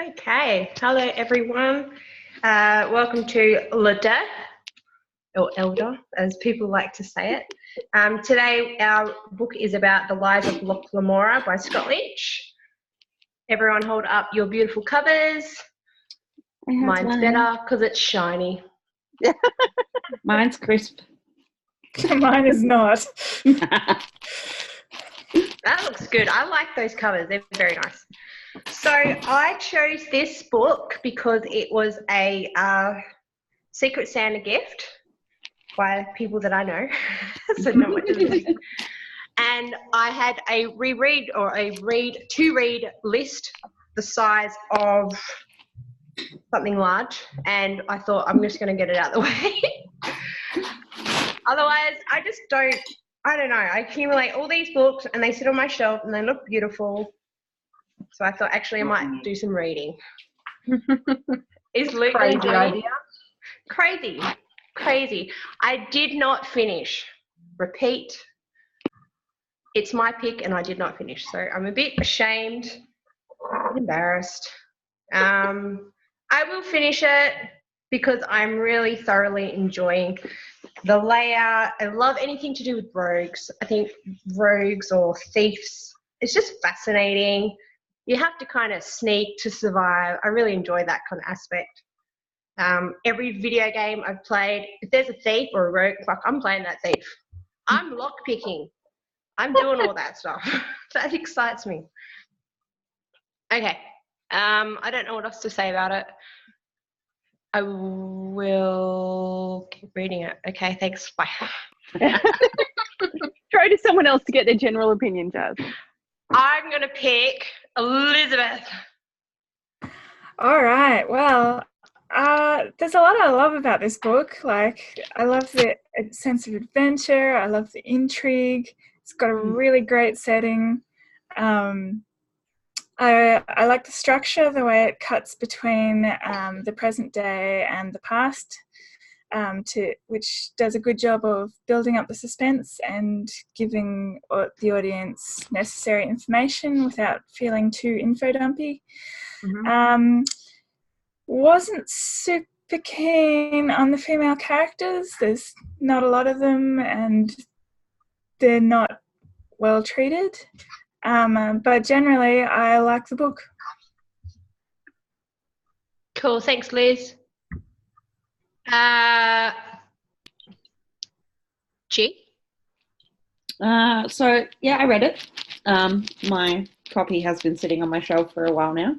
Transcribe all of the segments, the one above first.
Okay, hello everyone. Welcome to LDUH, or Elder, as people like to say it. Today our book is about The Lies of Locke Lamora by Scott Lynch. Everyone hold up your beautiful covers. Mine's better because it's shiny. Mine's crisp. Mine is not. That looks good. I like those covers. They're very nice. So I chose this book because it was a Secret Santa gift by people that I know. So not much of this. And I had a reread or to read list the size of something large, and I thought I'm just going to get it out of the way. Otherwise, I don't know. I accumulate all these books and they sit on my shelf and they look beautiful. So I thought actually I might do some reading. Is Luke Crazy idea? Crazy. I did not finish. Repeat. It's my pick and I did not finish. So I'm a bit ashamed, embarrassed. I will finish it because I'm really thoroughly enjoying the layout. I love anything to do with rogues. I think rogues or thieves, it's just fascinating. You have to kind of sneak to survive. I really enjoy that kind of aspect. Every video game I've played, if there's a thief or a rogue, fuck, I'm playing that thief. I'm lock picking. I'm doing all that stuff. That excites me. Okay. I don't know what else to say about it. I will keep reading it. Okay, thanks. Bye. Throw to someone else to get their general opinion, Jazz. I'm going to pick Elizabeth. All right. Well, there's a lot I love about this book. Like, I love the sense of adventure. I love the intrigue. It's got a really great setting. I like the structure, the way it cuts between the present day and the past, which does a good job of building up the suspense and giving the audience necessary information without feeling too info dumpy. Mm-hmm. Wasn't super keen on the female characters. There's not a lot of them and they're not well treated. But generally, I like the book. Cool. Thanks, Liz. G? So, yeah, I read it. My copy has been sitting on my shelf for a while now,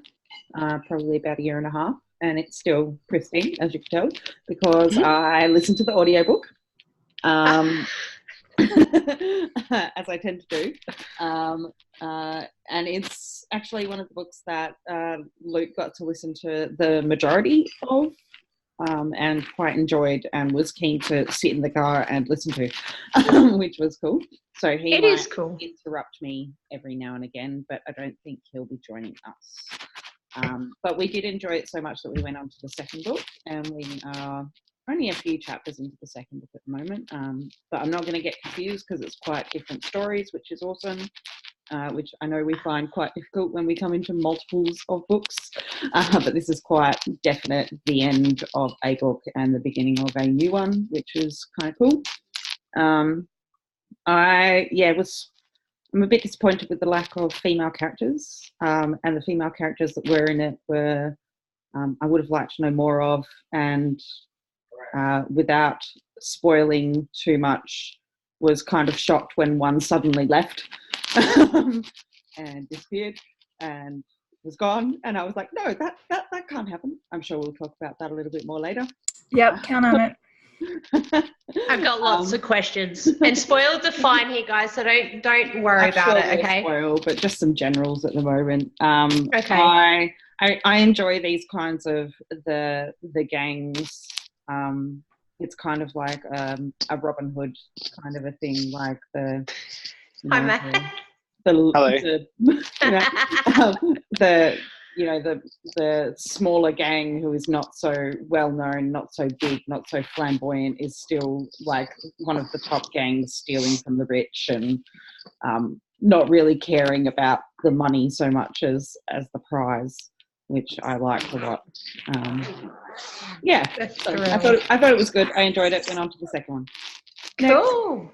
probably about a year and a half, and it's still pristine, as you can tell, because I listened to the audiobook. As I tend to do. And it's actually one of the books that Luke got to listen to the majority of and quite enjoyed and was keen to sit in the car and listen to, which was cool. So he might interrupt me every now and again, but I don't think he'll be joining us. But we did enjoy it so much that we went on to the second book, and we are only a few chapters into the second book at the moment, but I'm not going to get confused because it's quite different stories, which is awesome, which I know we find quite difficult when we come into multiples of books, but this is quite definite the end of a book and the beginning of a new one, which is kind of cool. I'm a bit disappointed with the lack of female characters, and the female characters that were in it were I would have liked to know more of, and without spoiling too much, was kind of shocked when one suddenly left and disappeared and was gone, and I was like, no, that can't happen. I'm sure we'll talk about that a little bit more later. Yep, count on it. I've got lots of questions, and spoilers are fine here, guys, so don't worry about it. Okay, spoil, but just some generals at the moment. Okay. I enjoy these kinds of the gangs. It's kind of like a Robin Hood kind of a thing, like the smaller gang who is not so well known, not so big, not so flamboyant, is still like one of the top gangs, stealing from the rich and not really caring about the money so much as the prize. which I liked a lot. Yeah, That's so thrilling. I thought it was good. I enjoyed it. Went on to the second one. Cool.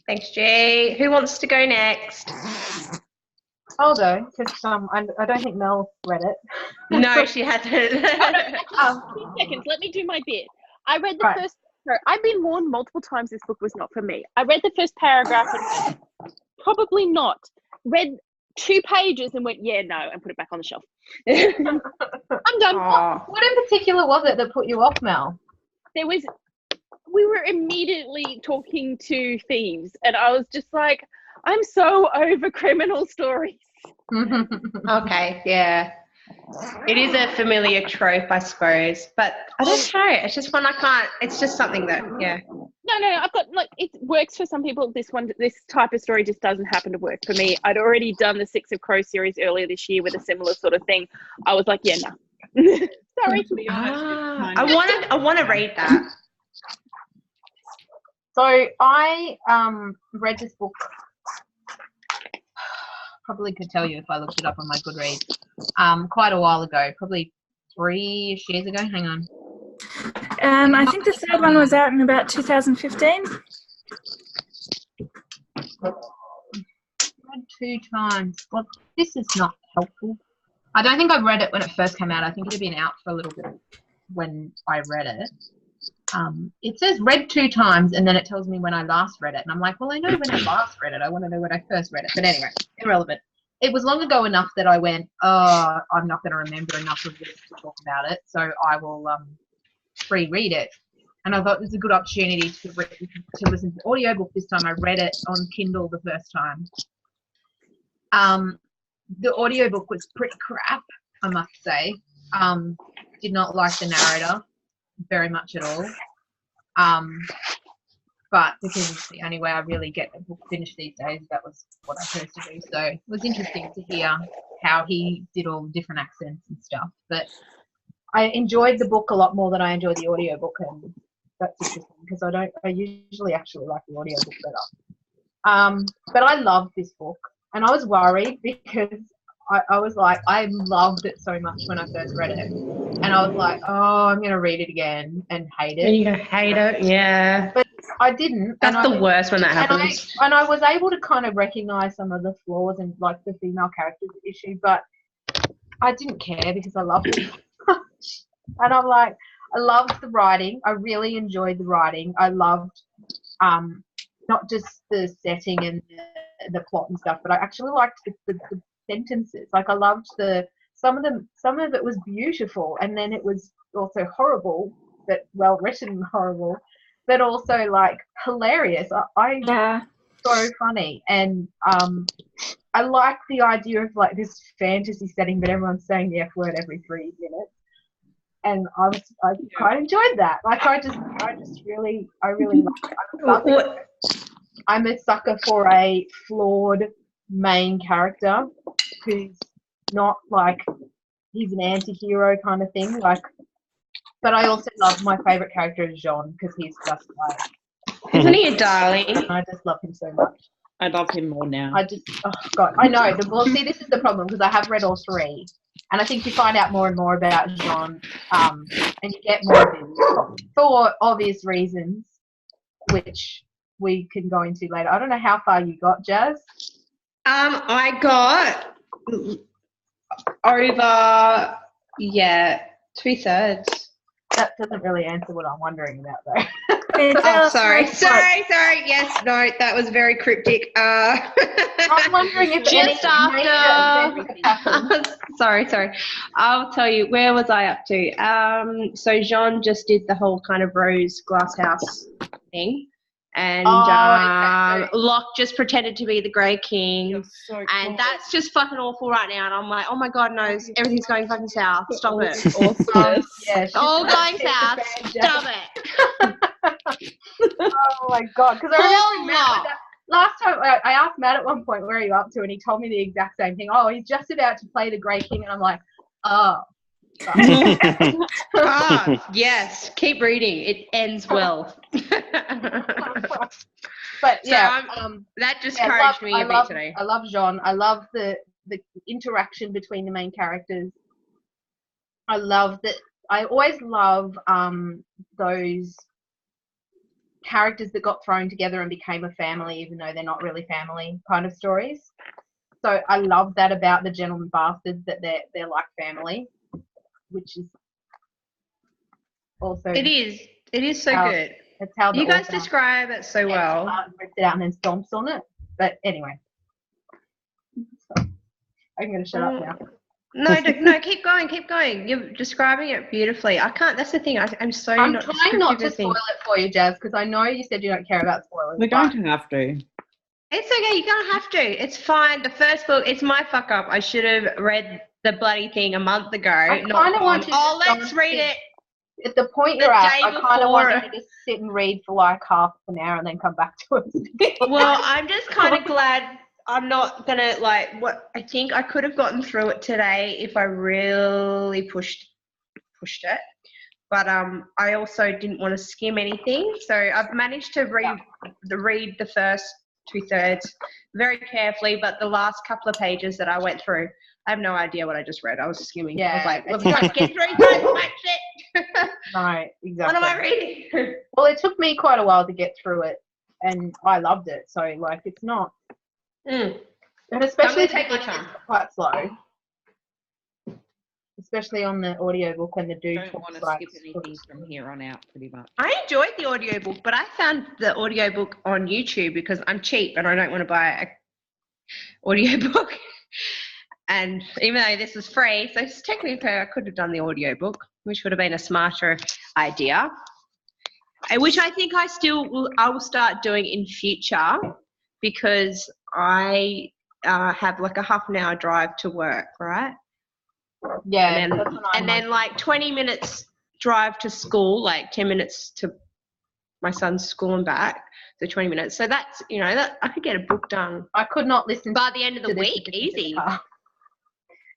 Thanks, Jay. Who wants to go next? I'll go because I don't think Mel read it. No, she hasn't. 2 seconds. Let me do my bit. I read the Right. first. I've been warned multiple times this book was not for me. I read the first paragraph and went, probably not. Read 2 pages and went, yeah, no, and put it back on the shelf. I'm done. Aw. What in particular was it that put you off, Mel? We were immediately talking to thieves, and I was just like, I'm so over criminal stories. Okay, yeah. It is a familiar trope, I suppose, but I don't know. It's just one I can't. It's just something that, yeah. No, I've got, like, it works for some people. This type of story just doesn't happen to work for me. I'd already done the Six of Crows series earlier this year with a similar sort of thing. I was like, yeah, no. Sorry. To be honest, it's I want to read that. So I read this book. Probably could tell you if I looked it up on my Goodreads. Quite a while ago, probably 3 years ago. Hang on. I think the third one was out in about 2015. Read 2 times. Well, this is not helpful. I don't think I read it when it first came out. I think it had been out for a little bit when I read it. It says read 2 times, and then it tells me when I last read it. And I'm like, well, I know when I last read it. I want to know when I first read it. But anyway, irrelevant. It was long ago enough that I went, oh, I'm not going to remember enough of this to talk about it. So I will reread it. And I thought it was a good opportunity to listen to the audiobook this time. I read it on Kindle the first time. The audiobook was pretty crap, I must say. Did not like the narrator very much at all. But because it's the only way I really get a book finished these days, that was what I chose to do. So it was interesting to hear how he did all the different accents and stuff. But I enjoyed the book a lot more than I enjoyed the audiobook, and that's interesting because I usually actually like the audiobook better. But I loved this book, and I was worried because I was like, I loved it so much when I first read it. And I was like, oh, I'm going to read it again and hate it. And you're going to hate it, yeah. But I didn't. That's the worst when that happens. And I was able to kind of recognize some of the flaws and like the female characters issue, but I didn't care because I loved it. And I'm like, I loved the writing. I really enjoyed the writing. I loved not just the setting and the plot and stuff, but I actually liked the sentences. Like I loved some of it was beautiful, and then it was also horrible, but well written and horrible, but also like hilarious. Yeah. So funny, and I like the idea of like this fantasy setting, but everyone's saying the F word every 3 minutes, and I quite enjoyed that. Like I really like it. I'm a sucker for a flawed main character who's not like he's an anti-hero kind of thing. Like, but I also love my favorite character is Jean because he's just like, isn't he a darling? I just love him so much. I love him more now. Oh God, I know. Well, see, this is the problem because I have read all 3, and I think you find out more and more about Jean, and you get more of him for obvious reasons, which we can go into later. I don't know how far you got, Jazz. I got over, 2/3. That doesn't really answer what I'm wondering about, though. Oh, sorry. Yes, no, that was very cryptic. I'm wondering if just after. Sorry. I'll tell you. Where was I up to? So Jean just did the whole kind of Rose Glasshouse thing. And Locke just pretended to be the Grey King, So and that's just fucking awful right now. And I'm like, oh my God, no, everything's going fucking south. Stop it. Awesome. Yeah, All going south. Stop it. Oh my God, because I remember Matt, last time I asked Matt at one point where are you up to, and he told me the exact same thing. Oh, he's just about to play the Grey King, and I'm like, oh. Yes, keep reading. It ends well. But yeah, so, that just encouraged me a bit today. I love Jean. I love the interaction between the main characters. I love that. I always love those characters that got thrown together and became a family, even though they're not really family kind of stories. So I love that about the Gentleman Bastards, that they're like family, which is also It is so how- good. That's how the You guys author describe it so well. rips it out and then stomps on it. But anyway, I'm going to shut up now. No, keep going. You're describing it beautifully. I can't. That's the thing. I'm so I'm not trying not to descriptive spoil it for you, Jazz, because I know you said you don't care about spoilers. We're going to have to. It's okay. You don't have to. It's fine. The first book. It's my fuck up. I should have read the bloody thing a month ago. I kind of want you to let's read it. At the point the you're at, day I kind of want before. you to just sit and read for like half an hour and then come back to it. Well, I'm just kind of glad I'm not gonna what I think I could have gotten through it today if I really pushed it. But I also didn't want to skim anything, so I've managed to read the first 2/3 very carefully. But the last couple of pages that I went through, I have no idea what I just read. I was skimming. Yeah. I was like, let's try to get through that shit. No, exactly. What am I reading? Well, it took me quite a while to get through it, and I loved it. So, like, it's not, and especially I'm gonna take my time. it's quite slow, especially on the audiobook and the I dude don't want talks to like. skip anything from here on out, pretty much. I enjoyed the audiobook, but I found the audiobook on YouTube because I'm cheap and I don't want to buy an audiobook. And even though this is free, so technically I could have done the audiobook, which would have been a smarter idea, which I think I will start doing in future because I have like a half an hour drive to work, right? Yeah, And then, that's what I'm like. like 20 minutes drive to school, like 10 minutes to my son's school and back, so 20 minutes. So that's, that I could get a book done I could not listen by the end of the to this week, with the kids in the easy. car.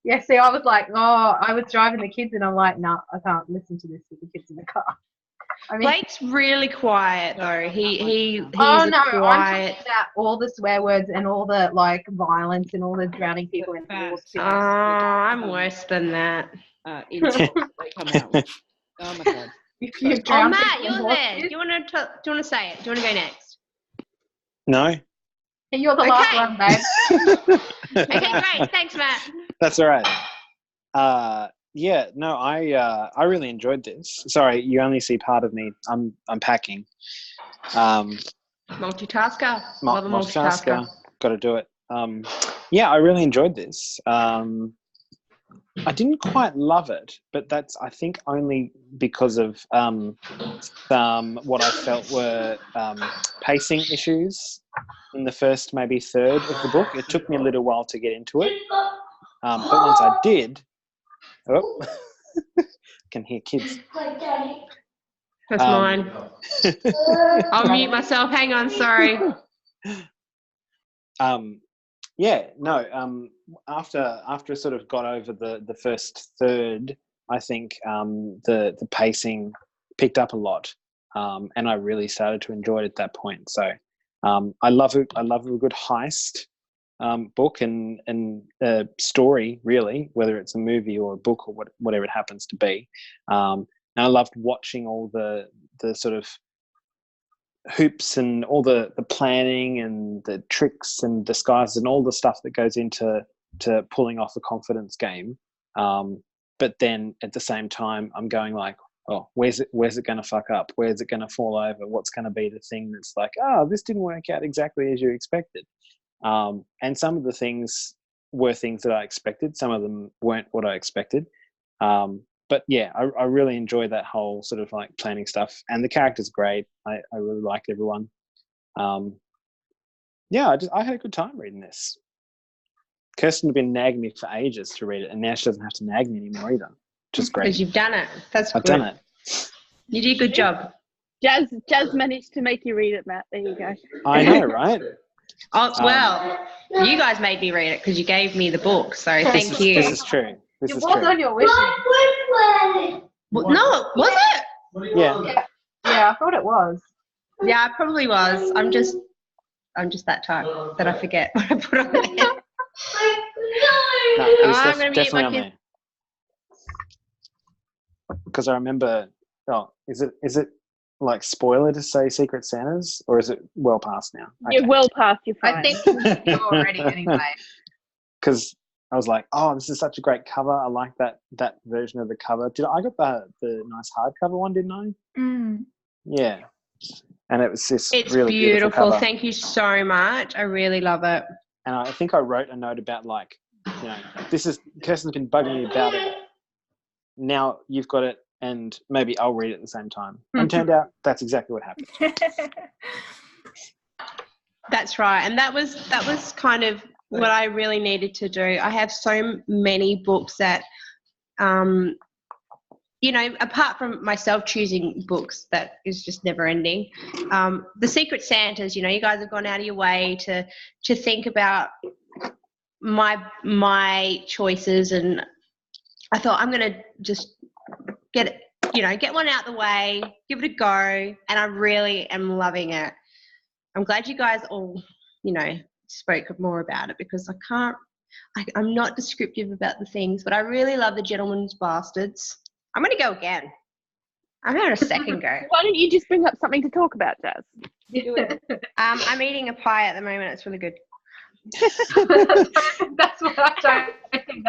Yeah, see, I was like, I was driving the kids and I'm like, no, I can't listen to this with the kids in the car. I mean, Blake's really quiet though. He's I'm quiet. talking about all the swear words and all the like violence and all the drowning people in the water. Oh, I'm worse than that. They come out. Oh my god. If you Oh, drown Matt, people in you're water, there. Do you want to say it? Do you want to go next? No. you're the last one, babe. Okay, great. Thanks, Matt. That's all right. Yeah, no, I really enjoyed this. Sorry, you only see part of me. I'm packing. Multitasker. Love a multitasker. Got to do it. Yeah, I really enjoyed this. I didn't quite love it, but that's, I think, only because of some what I felt were pacing issues in the first maybe third of the book. It took me a little while to get into it, but once I did, can hear kids. That's mine. I'll mute myself. Hang on. Sorry. Yeah, no. After I sort of got over the first third, I think the pacing picked up a lot, and I really started to enjoy it at that point. So I love it. I love a good heist book and story, really, whether it's a movie or a book or whatever it happens to be. And I loved watching all the sort of hoops and all the planning and the tricks and disguises and all the stuff that goes into pulling off a confidence game. But then at the same time, I'm going like, oh, where's it going to fuck up? Where's it going to fall over? What's going to be the thing that's like, oh, this didn't work out exactly as you expected. And some of the things were things that I expected. Some of them weren't what I expected. But yeah, I really enjoy that whole sort of like planning stuff, and the character's great. I really liked everyone. Yeah, I had a good time reading this. Kirsten had been nagging me for ages to read it, and now she doesn't have to nag me anymore either, which is great. Because you've done it. That's I've good. done it. You did a good job. Jazz managed to make you read it, Matt. There you go. I know, right? Oh, well, you guys made me read it because you gave me the book, so thank you. This is true. This It is was true. on your wish list. No, was it? Yeah. Yeah, I thought it was. Yeah, it probably was. I'm just that type that I forget what I put on there. No, it was I'm gonna mute definitely my on kids. there. because I remember. Oh, is it like spoiler to say Secret Santas, or is it well past now? You're well past your I fine. think you're already anyway. Because I was like, oh, this is such a great cover. I like that version of the cover. I got the nice hardcover one, didn't I? Mm. Yeah. And it was this It's really beautiful cover. Thank you so much. I really love it. And I think I wrote a note about like, you know, Kirsten's been bugging me about it. Now you've got it, and maybe I'll read it at the same time. And turned out that's exactly what happened. That's right. And that was kind of what I really needed to do. I have so many books that, you know, apart from myself choosing books, that is just never ending. The Secret Santas, you know, you guys have gone out of your way to think about my choices, and I thought I'm going to just get one out the way, give it a go, and I really am loving it. I'm glad you guys all, you know, spoke more about it, because I'm not descriptive about the things, but I really love the Gentleman's Bastards. I'm going to go again. I'm having a second go. Why don't you just bring up something to talk about, Jazz? I'm eating a pie at the moment. It's really good. That's what I don't think.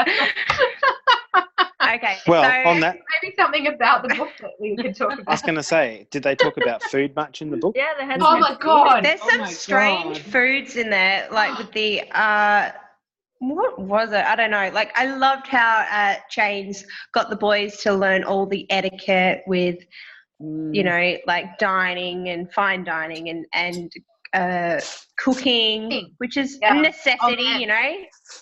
Okay. Well, so, on that, Maybe something about the book that we could talk about. I was going to say, did they talk about food much in the book? Yeah, they had. Oh my god! there's Oh some my strange God. foods in there, like with the what was it? I don't know. Like, I loved how Jane's got the boys to learn all the etiquette with, you know, like dining and fine dining and cooking, which is a necessity, you know.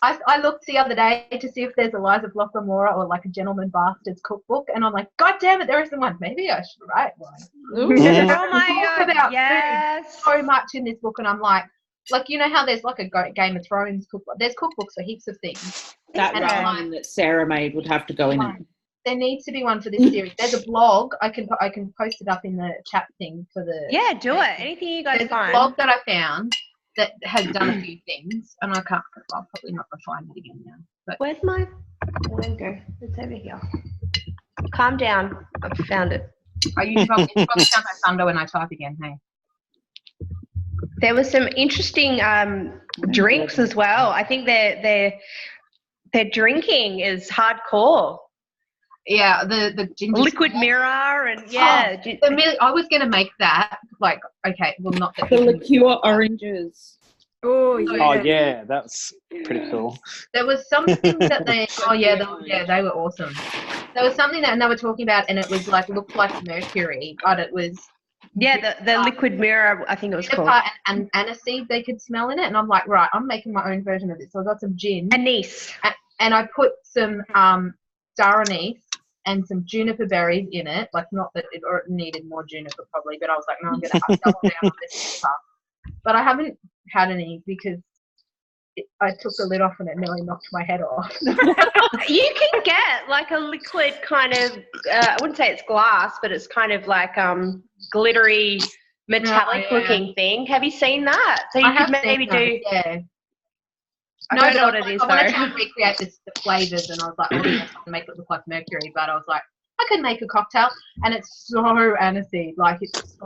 I looked the other day to see if there's a Locke Lamora or like a Gentleman Bastards cookbook, and I'm like, God damn it, there isn't one. Maybe I should write one. Oh my Talk God, about yes. so much in this book, and I'm like, you know how there's like a Game of Thrones cookbook? There's cookbooks for heaps of things. That And I'm one that Sarah made would have to go in. One. There needs to be one for this series. There's a blog. I can post it up in the chat thing for the. Yeah, do it. Anything you guys There's find. a blog that I found that has done a few things, and I'll probably not find it again now. But Where's my? Where did it go? It's over here. Calm down. I've found it. you probably sound like thunder when I type again. Hey. There was some interesting drinks as well. I think their drinking is hardcore. Yeah, the ginger Liquid mirror and yeah. I was gonna make that like okay, well not that The liqueur oranges. Oh yeah. Oh yeah, that's pretty cool. There was something that they they were awesome. There was something that they were talking about, and it was like looked like mercury, but it was the liquid mirror, I think it was called. And aniseed they could smell in it, and I'm like, right, I'm making my own version of this. So I got some gin, Anise, and I put some star anise and some juniper berries in it. Like, not that it needed more juniper probably, but I was like, no, I'm going to double down on this stuff. But I haven't had any because I took the lid off and it nearly knocked my head off. You can get like a liquid kind of, I wouldn't say it's glass, but it's kind of like glittery, metallic looking thing. Have you seen that? So you could maybe do. Yeah. I don't know what it is I want to though. try and recreate the flavours, and I was like, oh, yeah, to make it look like mercury. But I was like, I could make a cocktail, and it's so aniseed. Like it's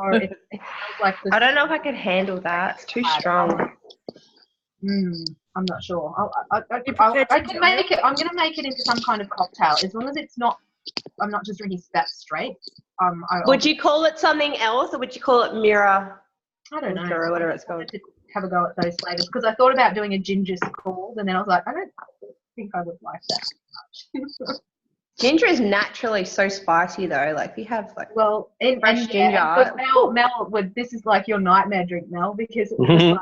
like. I don't know if I could handle that. It's too strong. I'm not sure. I can make it. I'm going to make it into some kind of cocktail, as long as it's not. I'm not just drinking that straight. Would you call it something else, or would you call it mirror? I don't know. Or whatever it's called. Have a go at those flavours, because I thought about doing a ginger scald, and then I was like, I don't think I would like that much. Ginger is naturally so spicy though. Like if you have like fresh ginger. But Mel would. This is like your nightmare drink, Mel, because it was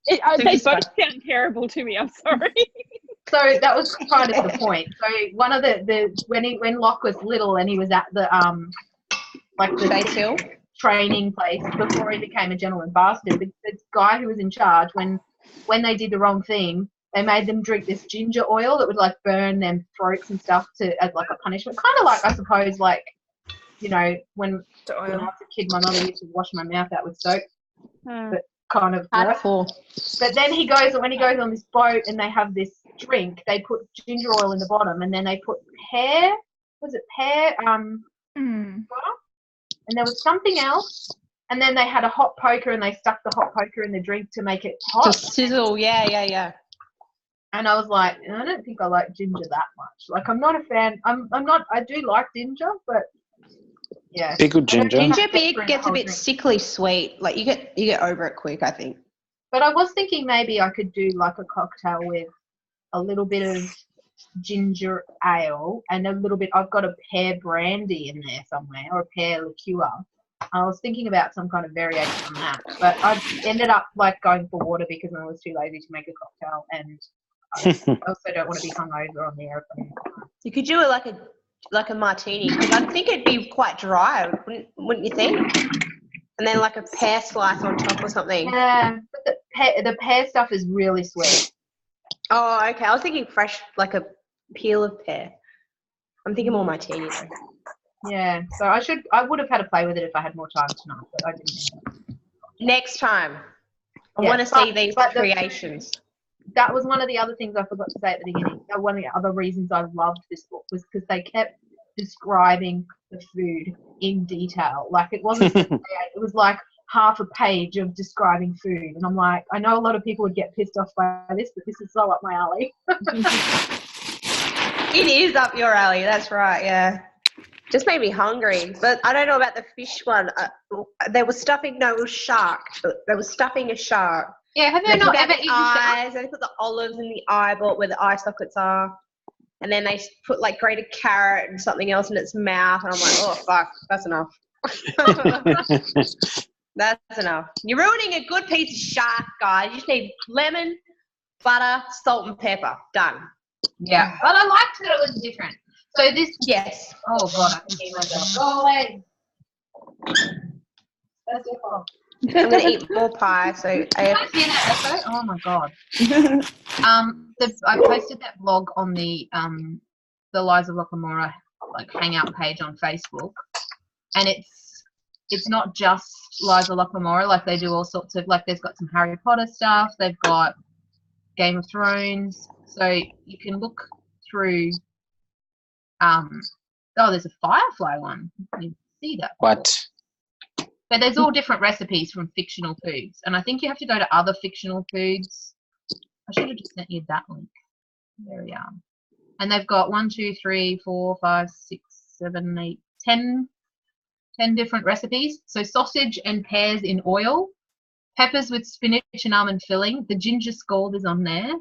like, they both sound terrible to me. I'm sorry. So that was kind of the point. So one of the when Locke was little and he was at the Base Hill training place before he became a gentleman bastard, the guy who was in charge, when they did the wrong thing, they made them drink this ginger oil that would like burn them throats and stuff as like a punishment. Kind of like, I suppose, like, you know, when I was a kid, my mother used to wash my mouth out with soap. But kind of worse. But then when he goes on this boat and they have this drink, they put ginger oil in the bottom, and then they put pear Mm. And there was something else. And then they had a hot poker and they stuck the hot poker in the drink to make it hot. To sizzle, yeah. And I was like, I don't think I like ginger that much. Like, I'm not a fan. I'm not. I do like ginger, but yeah. Pickled ginger. Ginger beer gets a bit sickly sweet. Like you get over it quick, I think. But I was thinking maybe I could do like a cocktail with a little bit of ginger ale and a little bit. I've got a pear brandy in there somewhere, or a pear liqueur. I was thinking about some kind of variation on that, but I ended up like going for water because I was too lazy to make a cocktail, and I also don't want to be hungover on the airplane. You could do it like a martini, because I think it'd be quite dry, wouldn't you think? And then like a pear slice on top or something. Yeah, but the pear stuff is really sweet. Oh, okay. I was thinking fresh, like a peel of pear. I'm thinking more martini though. Yeah, so I would have had a play with it if I had more time tonight, but I didn't. Next time, I Yeah, want to see these but creations. That was one of the other things I forgot to say at the beginning. One of the other reasons I loved this book was because they kept describing the food in detail. Like it wasn't, it was like half a page of describing food. And I'm like, I know a lot of people would get pissed off by this, but this is so up my alley. It is up your alley, that's right, yeah. Just made me hungry, but I don't know about the fish one. They were stuffing, no, it was shark. They were stuffing a shark. Yeah, have They you not took out ever the eaten shark? eyes, they put the olives in the eyeball where the eye sockets are. And then they put like grated carrot and something else in its mouth. And I'm like, oh, fuck, that's enough. That's enough. You're ruining a good piece of shark, guys. You just need lemon, butter, salt, and pepper. Done. Yeah, but I liked that it was different. So this, Yes. oh God, I can hear myself. Go away. That's your fault. I'm going to eat more pie. So Did you guys hear that echo? Oh my God. I posted that blog on the Locke Lamora like Hangout page on Facebook, and it's not just Locke Lamora. Like they do all sorts of, like there's got some Harry Potter stuff. They've got Game of Thrones. So you can look through. There's a Firefly one. You see that? What? But there's all different recipes from fictional foods, and I think you have to go to other fictional foods. I should have just sent you that link. There we are. And they've got 1, 2, 3, 4, 5, 6, 7, 8, 10 different recipes. So sausage and pears in oil, peppers with spinach and almond filling. The ginger scald is on there.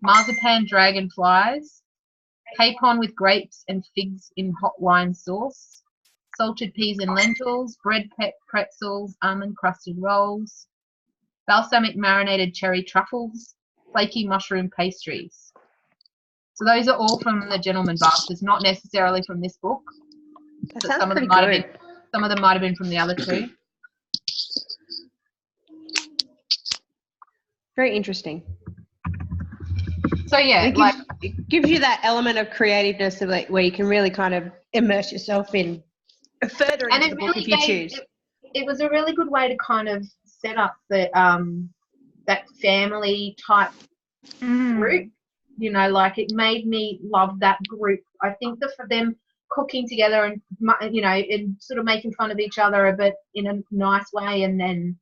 Marzipan dragonflies, capon with grapes and figs in hot wine sauce, salted peas and lentils, bread pretzels, almond crusted rolls, balsamic marinated cherry truffles, flaky mushroom pastries. So those are all from the Gentleman Bastards, not necessarily from this book. that But sounds some of pretty them might have good. been, some of them might have been from the other two. Very interesting. So yeah, It gives you that element of creativeness of like where you can really kind of immerse yourself in further into the book if you choose. It was a really good way to kind of set up the that family type group. You know, like it made me love that group. I think that for them cooking together and, you know, and sort of making fun of each other a bit in a nice way, and then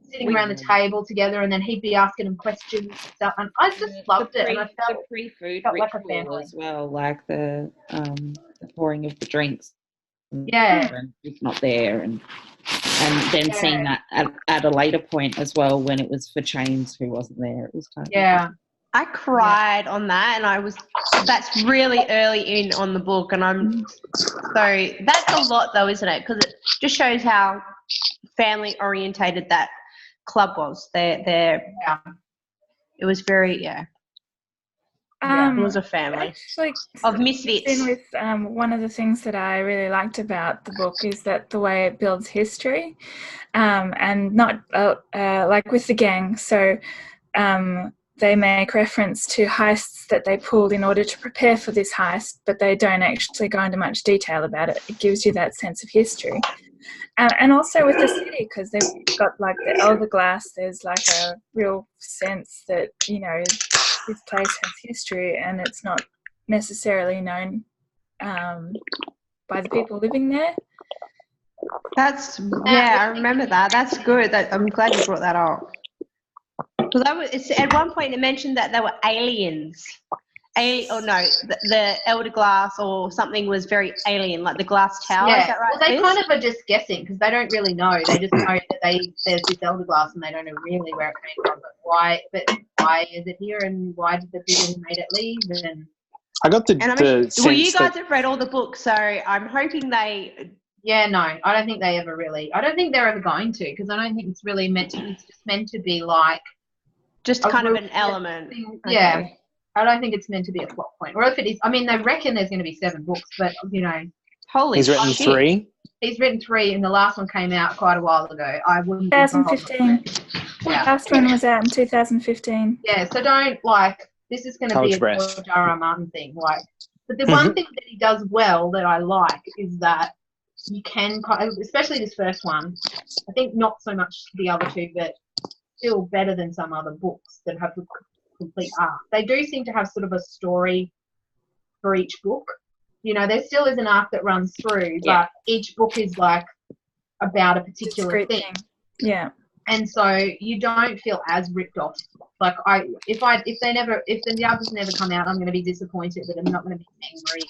sitting around the table together, and then he'd be asking them questions and stuff, and I just loved it, and I felt the pre-food felt like a ritual family. as well, like the pouring of the drinks. Yeah. And it's not there, and then seeing that at a later point as well when it was for Chains who wasn't there. It was kind of I cried on that, and that's really early in on the book, and so that's a lot though, isn't it? Because it just shows how family orientated that club was. It was very it was a family Actually, of misfits. in with one of the things that I really liked about the book is that the way it builds history, and not like with the gang. So they make reference to heists that they pulled in order to prepare for this heist, but they don't actually go into much detail about it. It gives you that sense of history. And also with the city, because they've got like the Elder Glass, there's like a real sense that, you know, this place has history and it's not necessarily known by the people living there. That's I remember that. That's good. I'm glad you brought that up. Because at one point it mentioned that there were aliens. The Elder Glass or something was very alien, like the glass tower. Yeah, Is that right? well, they Liz? kind of are just guessing because they don't really know. They just know that there's this Elder Glass and they don't know really where it came from. But why is it here and why did the people who made it leave? And I got the well, you sense guys that have read all the books, so I'm hoping they. yeah, no, I don't think they ever really. I don't think they're ever going to because I don't think it's really meant to. It's just meant to be like Just a kind of real an element. thing. Yeah. Okay. I don't think it's meant to be a plot point. Or if it is, I mean, they reckon there's going to be 7 books, but, you know. Holy he's written shit. 3. He's written 3 and the last one came out quite a while ago. I wouldn't be 2015. Yeah. Last one was out in 2015. Yeah, so don't, this is going to be College a breath. George R. R. Martin thing. But the one thing that he does well that I like is that you can, especially this first one, I think not so much the other 2, but still better than some other books that have a complete arc. They do seem to have sort of a story for each book. You know, there still is an arc that runs through, but each book is like about a particular thing. Yeah. And so you don't feel as ripped off. Like if the others never come out, I'm going to be disappointed that I'm not going to be angry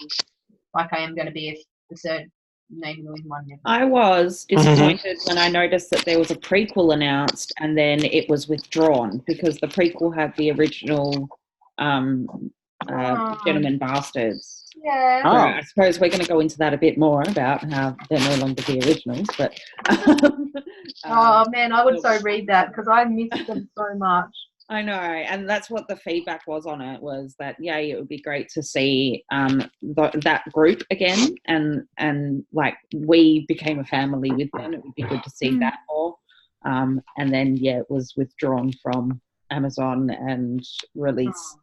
like I am going to be if the third maybe the one never. I was disappointed when I noticed that there was a prequel announced and then it was withdrawn because the prequel had the original Gentlemen Bastards. Yeah. So I suppose we're going to go into that a bit more about how they're no longer the originals. But oh man, I would so read that because I missed them so much. I know, and that's what the feedback was on it, was that it would be great to see that group again, and like we became a family with them. It would be good to see that more. And then it was withdrawn from Amazon and released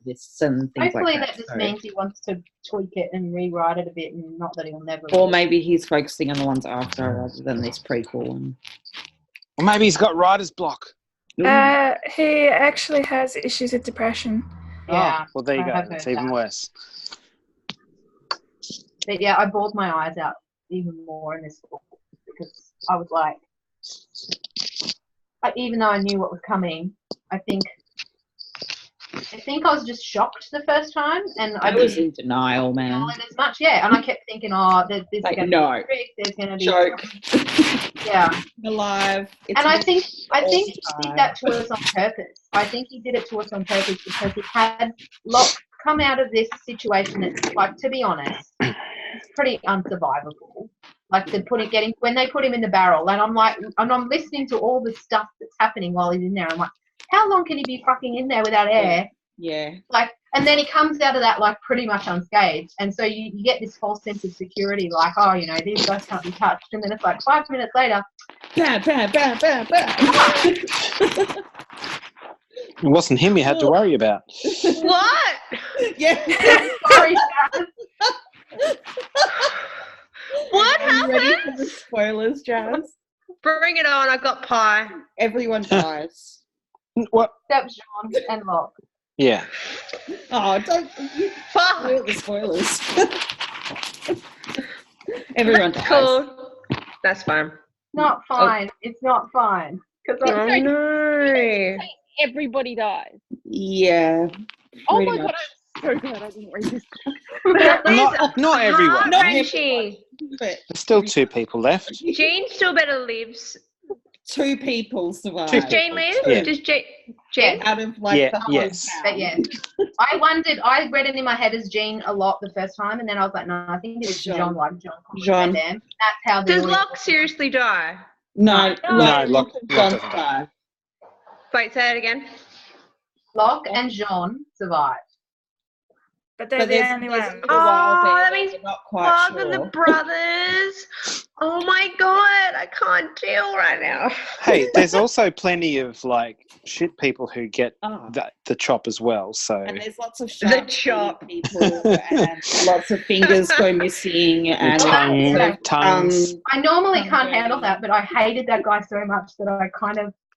lists and things Hopefully like that. that just means he wants to tweak it and rewrite it a bit, and not that he'll never. Or maybe he's focusing on the ones after rather than this prequel. Or maybe he's got writer's block. He actually has issues with depression. Yeah. Well, there you go. It's even worse. But yeah, I bawled my eyes out even more in this book because I was like, even though I knew what was coming, I think I was just shocked the first time, and I was in denial, man. As much, and I kept thinking, there's like, going to be a trick, there's going to be joke. Alive. And I think he did that to us on purpose. I think he did it to us on purpose because he had Locke come out of this situation that's, like, to be honest, it's pretty unsurvivable. Like when they put him in the barrel, and I'm listening to all the stuff that's happening while he's in there. I'm like, how long can he be fucking in there without air? Yeah. Like, and then he comes out of that like pretty much unscathed, and so you get this false sense of security, like, these guys can't be touched, and then it's like 5 minutes later, bam, bam, bam, bam, bam. It wasn't him you had to worry about. What? Yeah. Sorry, what happened? Ready for happened? the spoilers, Jazz? Bring it on. I got pie. Everyone dies. What? Except Jean and Locke. Yeah. Oh, don't spoil the spoilers. Everyone dies. Cool. That's fine. Not fine. It's not fine. Oh no. Everybody dies. Yeah. Oh my much. god, I'm so glad I didn't read this. Not everyone. Heart-wrenching. There's still 2 people left. Jean still better lives. 2 people survive. Does Jane live? Yeah. Does Jane? Out of like the whole yes. town. But yeah, I read it in my head as Jean a lot the first time, and then I was like, no, I think it's Jean. Like Jean. That's how. Does Locke seriously die? No, Locke doesn't die. Wait, say it again. Locke and Jean survived. But they're the only ones. Oh, that means not quite Locke sure. and the brothers. Oh my god, I can't deal right now. Hey, there's also plenty of like shit people who get Oh. the chop as well. So And there's lots of The chop. people and lots of fingers go missing and tongues. I normally can't handle that, but I hated that guy so much that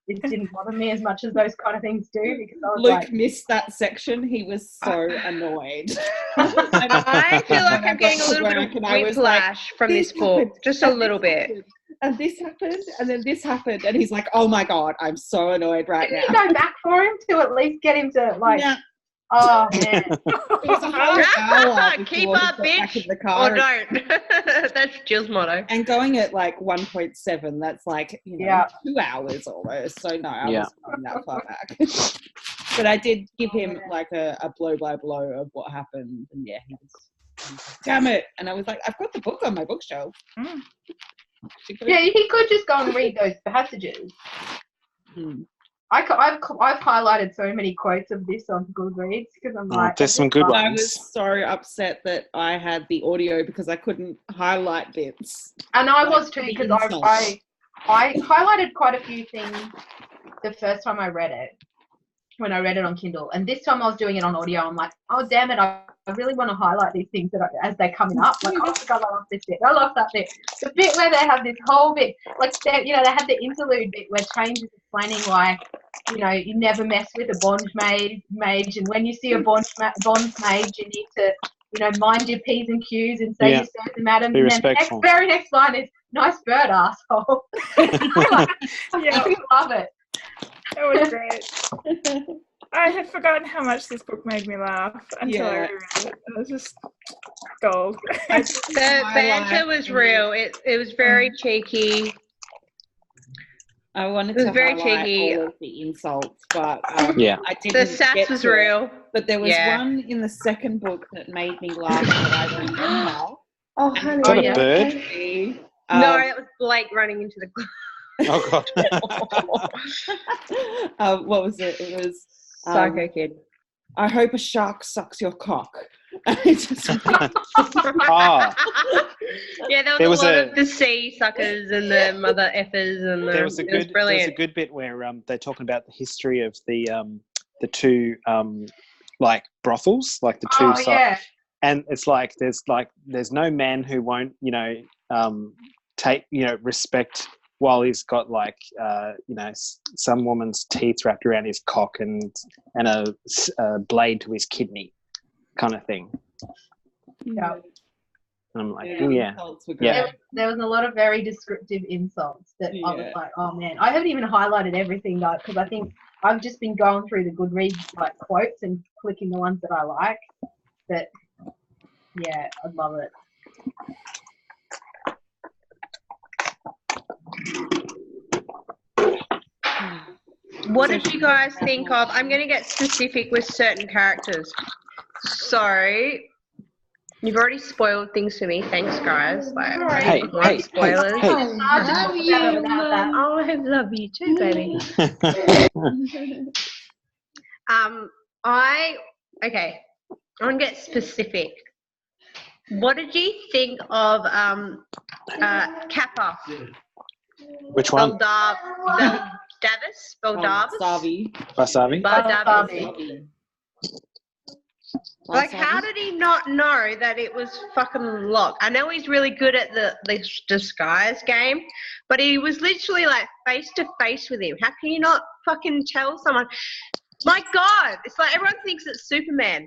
it didn't bother me as much as those kind of things do, because I was Luke like, missed that section. He was so annoyed. I feel like I I'm getting a got to little bit work of and I was like, whiplash from this book, happened, just a and little this bit. happened, and this happened, and then this happened, and he's like, "Oh my god, I'm so annoyed right Didn't now." you go back for him to at least get him to like? Yeah. Oh man. It was a whole hour Keep before he up, got back in bitch, the car or don't. That's Jill's motto. and going at like 1.7. That's like, Yeah. 2 hours almost. So no, I Yeah. wasn't going that far back. But I did give him like a blow by blow of what happened, and yeah, he was like, damn it. And I was like, I've got the book on my bookshelf. Mm. Yeah, he could just go and read those passages. Hmm. I've highlighted so many quotes of this on Goodreads because I'm like, there's some good I ones. was so upset that I had the audio because I couldn't highlight bits. and I like, was too the because insults. I highlighted quite a few things the first time I read it, when I read it on Kindle, and this time I was doing it on audio. I'm like, oh damn it, I really want to highlight these things as they're coming up. Like, oh my god, I love this bit, I love that bit. The bit where they have this whole bit, like they have the interlude bit where Change is explaining like, you never mess with a bond mage, and when you see a bond mage, you need to, mind your P's and Q's and say Yeah. your sirs and madams. Be And then the respectful. very next line is, nice bird, asshole. I love it. That was great. I had forgotten how much this book made me laugh until I Yeah. reread it. It was just gold. The banter was real. It was very cheeky. I wanted It was to very highlight cheeky. all of the insults, but Yeah. I didn't. The sass get was to it. real. But there was Yeah. one in the second book that made me laugh that I remember. Oh, And honey. Is that a yeah. bird? actually, No, that was Blake running into the Oh god. what was it? It was psycho kid. I hope a shark sucks your cock. It just- Ah, Yeah, there There was was a lot a- of the sea suckers and the mother effers and there was it was brilliant. good bit where they're talking about the history of the two like brothels, like the two Oh sides. yeah. And it's like there's no man who won't take respect while he's got like some woman's teeth wrapped around his cock and a blade to his kidney kind of thing. Yeah. And I'm like, the yeah. insults were Yeah. great. There was a lot of very descriptive insults that I was Yeah. like, oh man. I haven't even highlighted everything though, because I think I've just been going through the Goodreads like quotes and clicking the ones that I like. But yeah, I love it. What did you guys think of? I'm going to get specific with certain characters. So, you've already spoiled things for me. Thanks, guys. Like, I Hey, didn't want spoilers. hey. Hard to talk about it without that. Oh, I love you too, baby. Okay, I want to get specific. What did you think of Kappa? Which one? Baldavis? Savi. Wasabi? Baldavis. Like, how did he not know that it was fucking Locke? I know he's really good at the disguise game, but he was literally like face to face with him. How can you not fucking tell someone? My God, it's like everyone thinks it's Superman.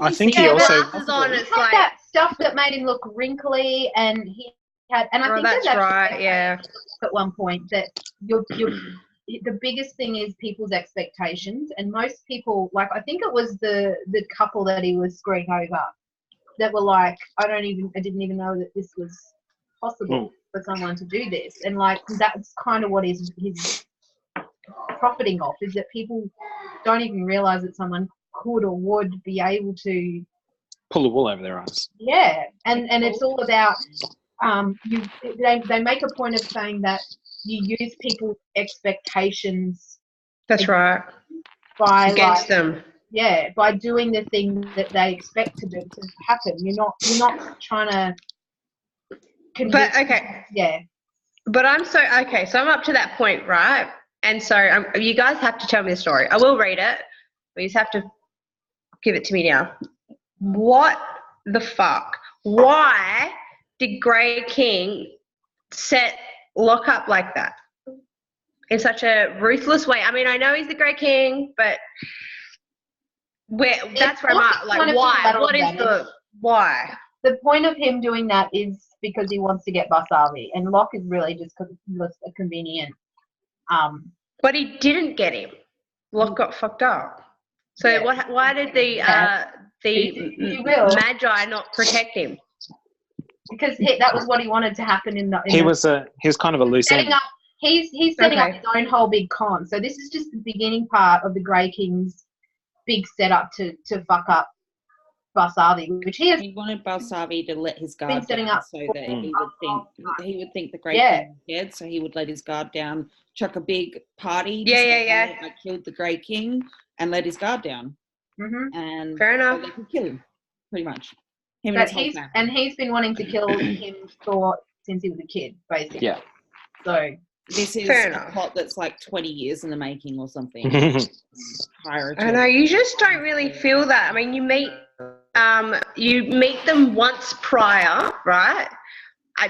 I think he also- Glasses on, He it's had like, that stuff that made him look wrinkly, and he had, and I oh, think that's that right, yeah. at one point that the biggest thing is people's expectations, and most people, like, I think it was the couple that he was screwing over that were like, I didn't even know that this was possible for someone to do this, and like that's kind of what he's profiting off, is that people don't even realize that someone could or would be able to Pull the wool over their eyes. yeah, and it's all about they make a point of saying that you use people's expectations That's right. by Against them. yeah, by doing the thing that they expect to happen. You're not trying to convince. But okay. Yeah. But so I'm up to that point, right? And so you guys have to tell me the story. I will read it, but you just have to give it to me now. What the fuck? Why did Grey King set Locke up like that? In such a ruthless way. I mean, I know he's the Grey King, but that's where I'm at. Like, why? What is the why? the point of him doing that is because he wants to get Basavi, and Locke is really just a convenient. But he didn't get him. Locke got fucked up. So Yeah. why did the He will. Magi not protect him? Because that was what he wanted to happen in the. He was kind of a loose end. setting up. He's setting up Okay. his own whole big con. So this is just the beginning part of the Grey King's big setup to fuck up Basavi, which he has He wanted Balsavi to let his been guard setting down up so for that a he long would think the Grey Yeah. King was dead, so he would let his guard down, chuck a big party, to Yeah, say, yeah, "Hey, I killed the Grey King," and let his guard down, Mhm. and Fair enough. so they could kill him, pretty much. Him and But his whole family. he's been wanting to kill him since he was a kid, basically. Yeah. So This is Fair a enough. plot that's like 20 years in the making or something. Prior to I know, you just don't really feel that. I mean, you meet them once prior, right?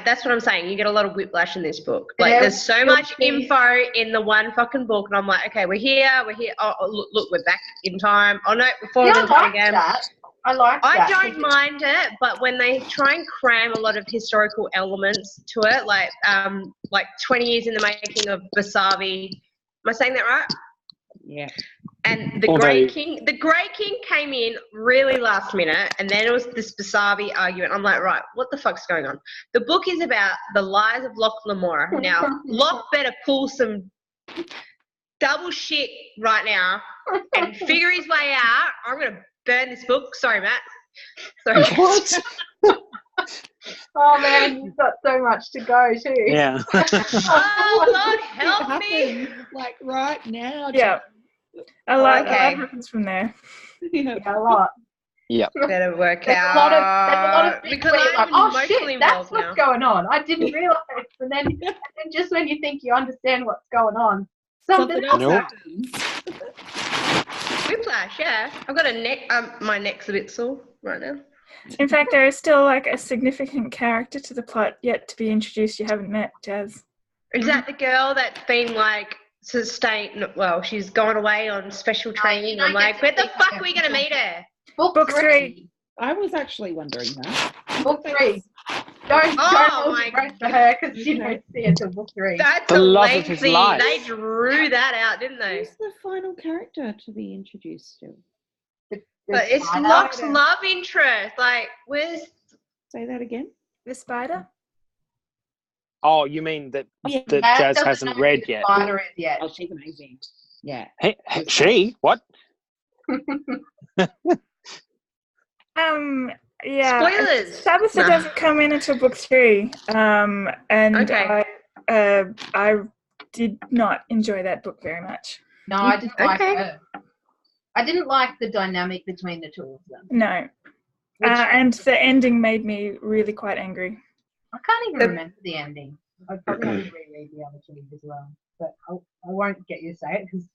That's what I'm saying. You get a lot of whiplash in this book. Like, Yeah, there's so you'll much see. info in the one fucking book, and I'm like, okay, we're here. Oh, look, we're back in time. Oh, no, we're forward yeah, in I time like again. that. I like I that. don't mind it, but when they try and cram a lot of historical elements to it, like 20 years in the making of Basavi, am I saying that right? Yeah. And the Although- Grey King came in really last minute, and then it was this Basavi argument. I'm like, right, what the fuck's going on? The book is about the lies of Locke Lamora. Now, Locke better pull some double shit right now and figure his way out. I'm going to burn this book. Sorry, Matt. Sorry. What? Oh man, you've got so much to go too. Yeah. Oh, Lord, help me. Happens, like right now. Yeah. A lot okay. happens from there. Yeah. Yeah, a lot. Better work There's out. a lot of things because where you're like, I'm oh emotionally shit, that's involved what's now. going on. I didn't realise. And then just when you think you understand what's going on, something else Nope. happens. Whiplash, yeah. I've got a neck. My neck's a bit sore right now. In fact, there is still like a significant character to the plot yet to be introduced you haven't met, Jazz. Is that the girl that's been like sustained? Well, she's gone away on special training. I'm like, where the fuck are we gonna meet her? Book three. I was actually wondering that. Book three. Don't hold my your breath for her because you don't see it till book three. That's The a love of his lengthy. life. They drew that out, didn't they? Who's the final character to be introduced to? But it's Spider. Locke's love interest. Like, where's Say that again. The spider? Oh, you mean that Yeah. that Dad Jazz doesn't hasn't know read who the yet? Spider is yet. Oh, she's amazing. Yeah. Hey, she? What? Yeah. spoilers? Tabitha Nah. doesn't come in until book 3. And Okay. I did not enjoy that book very much. No, I didn't like Okay. her. I didn't like the dynamic between the two of them. No. Which, And the ending made me really quite angry. I can't even remember the ending. I'd probably have to reread the other two as well. But I won't get you to say it because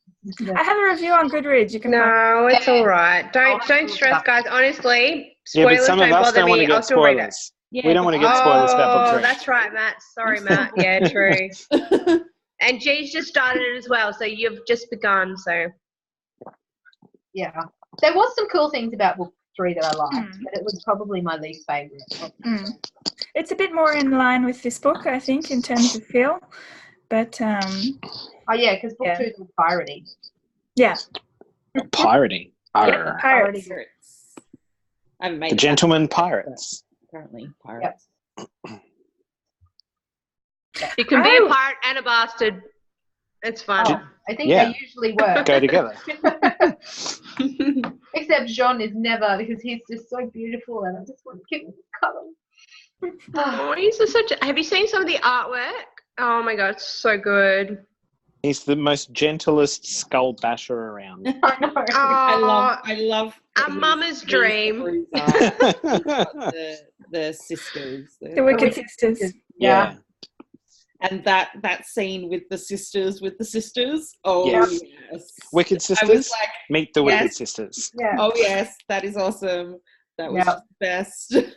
I have a review on Goodreads. You can find No, it's all right. Don't I'll stress, look it guys. Honestly, Yeah, but spoilers some of don't us bother don't want me. to I'll get still read it. spoilers. Yeah, We don't want to get spoilers about book Oh, 3. that's right, Matt. Sorry, I'm still Matt. Yeah, true. it. And G's just started it as well, so you've just begun. So yeah. There was some cool things about book 3 that I liked, Mm. but it was probably my least favourite. It's a bit more in line with this book, I think, in terms of feel. But Oh yeah, because book Yeah. 2 was pirating. yeah, Pirating. Arr. pirates. Pirates. I haven't made The it Gentlemen back, but Pirates. Apparently, pirates. you can be a Oh. pirate and a bastard. It's fun. Oh, I think Yeah. they usually were. Go together. Except Jean is never because he's just so beautiful and I just want to give him a cuddle. Oh, he's just such a, have you seen some of the artwork? Oh my god, it's so good. He's the most gentlest skull basher around. I know. I love a mama's dream. The sisters. The Wicked Sisters. Yeah. And that scene with the sisters. Oh Yes. yes. Wicked I Sisters? was like, Meet the Yes. Wicked Sisters. Yeah. oh yes, that is awesome. That was Yeah. the best. It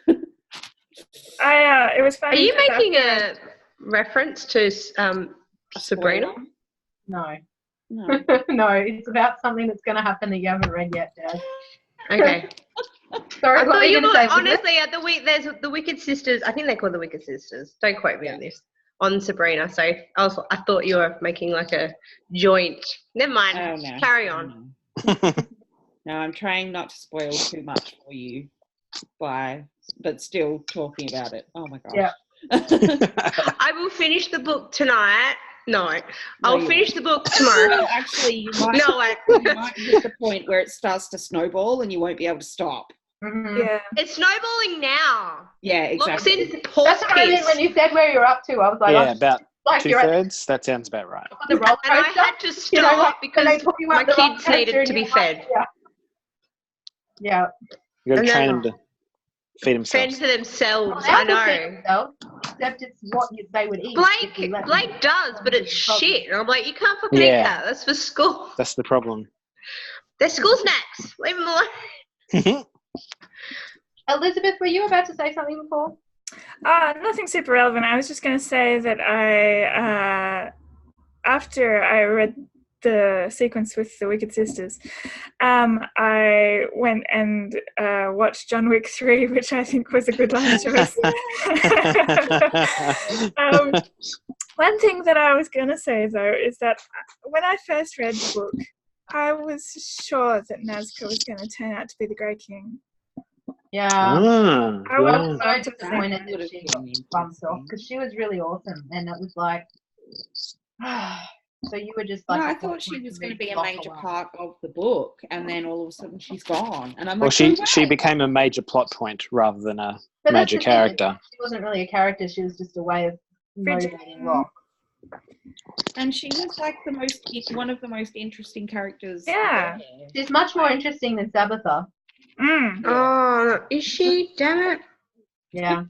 was Are funny. you 'cause making after- a reference to Sabrina? No. No. No, it's about something that's going to happen that you haven't read yet, Dad. Okay. Sorry, I what were thought you gonna were say, Elizabeth? honestly there's the Wicked Sisters. I think they're called the Wicked Sisters. Don't quote me on this. On Sabrina. So I thought you were making like a joint. Never mind. Oh, no. Carry on. No, I'm trying not to spoil too much for you but still talking about it. Oh my gosh. Yeah. I will finish the book tonight. No, I'll you finish won't. the book tomorrow. Well, actually, you might, No way. you might hit the point where it starts to snowball and you won't be able to stop. Mhm. Yeah. It's snowballing now. Yeah, Lock's exactly. in horse That's what I mean piss. when you said where you're up to. I was like, Yeah, oh, about like you're at 2/3. That sounds about right. the roller And I coaster. had to stop You know, like, when because they put you my up the roller kids coaster needed and to be you're like, fed. Yeah. You got to And train then- them to feed Fend themselves. for themselves. Well, I they will feed know. themselves, except it's what they would eat. if you let them. Blake does, but it's shit. And I'm like, you can't fucking Yeah. eat that. That's for school. That's the problem. They're school snacks. Leave them alone. Elizabeth, were you about to say something before? Nothing super relevant. I was just going to say that after I read the sequence with the Wicked Sisters, I went and watched John Wick 3, which I think was a good life choice. One thing that I was going to say, though, is that when I first read the book, I was sure that Nazca was going to turn out to be the Grey King. Yeah. Ah, I I would was love so to disappointed Would that have she been got interesting. bumped off because she was really awesome, and it was like, so you were just like, No, I a thought she point was to going to move be a Locke major along. part of the book, and then all of a sudden she's gone. And I'm well, like, she "No way." became a major plot point rather than a But that's major the thing, it's character. like she wasn't really a character; she was just a way of motivating Locke. And she was like one of the most interesting characters. Yeah. there. She's much more interesting than Tabitha. Mm. Oh, is she? Damn it. Yeah.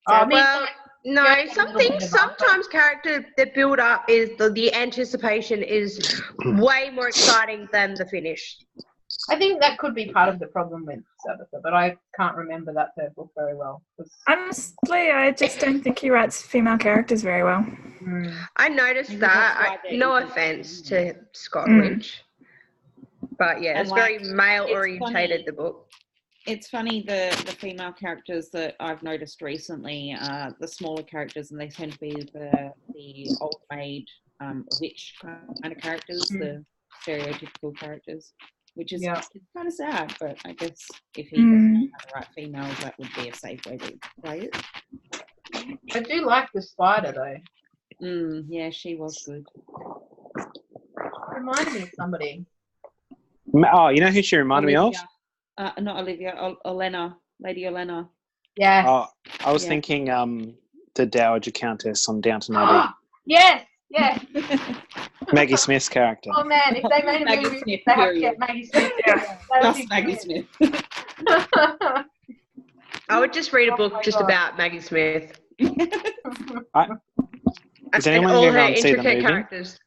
I mean, Well, like, no, yeah, a some little bit things, of sometimes character, the build up is, the anticipation is way more exciting than the finish. I think that could be part of the problem with Tabitha, but I can't remember that third book very well. Honestly, I just don't think he writes female characters very well. I noticed Maybe that's why that. there No isn't- offense to Scott Mm. Lynch. But yeah, And, it's very like, male it's orientated, funny. the book. It's funny, the female characters that I've noticed recently are the smaller characters, and they tend to be the old maid witch kind of characters, the stereotypical characters, which is Yeah. kind of sad. But I guess if he doesn't have the right females, that would be a safe way to play it. I do like the spider though. Yeah, she was good. Reminded me of somebody. Oh, you know who she reminded me of? Not Olivia, Olenna, Lady Olenna. Yes. Oh, I was Yeah. thinking the Dowager Countess on Downton Abbey. Yes. Yes. Maggie Smith's character. Oh man, if they made a Maggie movie, Smith, they have to period. get Maggie Smith. Yeah. That would Just be Maggie brilliant. Smith. I would just read a Oh book my just God. about Maggie Smith. Is And anyone all going to her go and see the intricate movie? characters.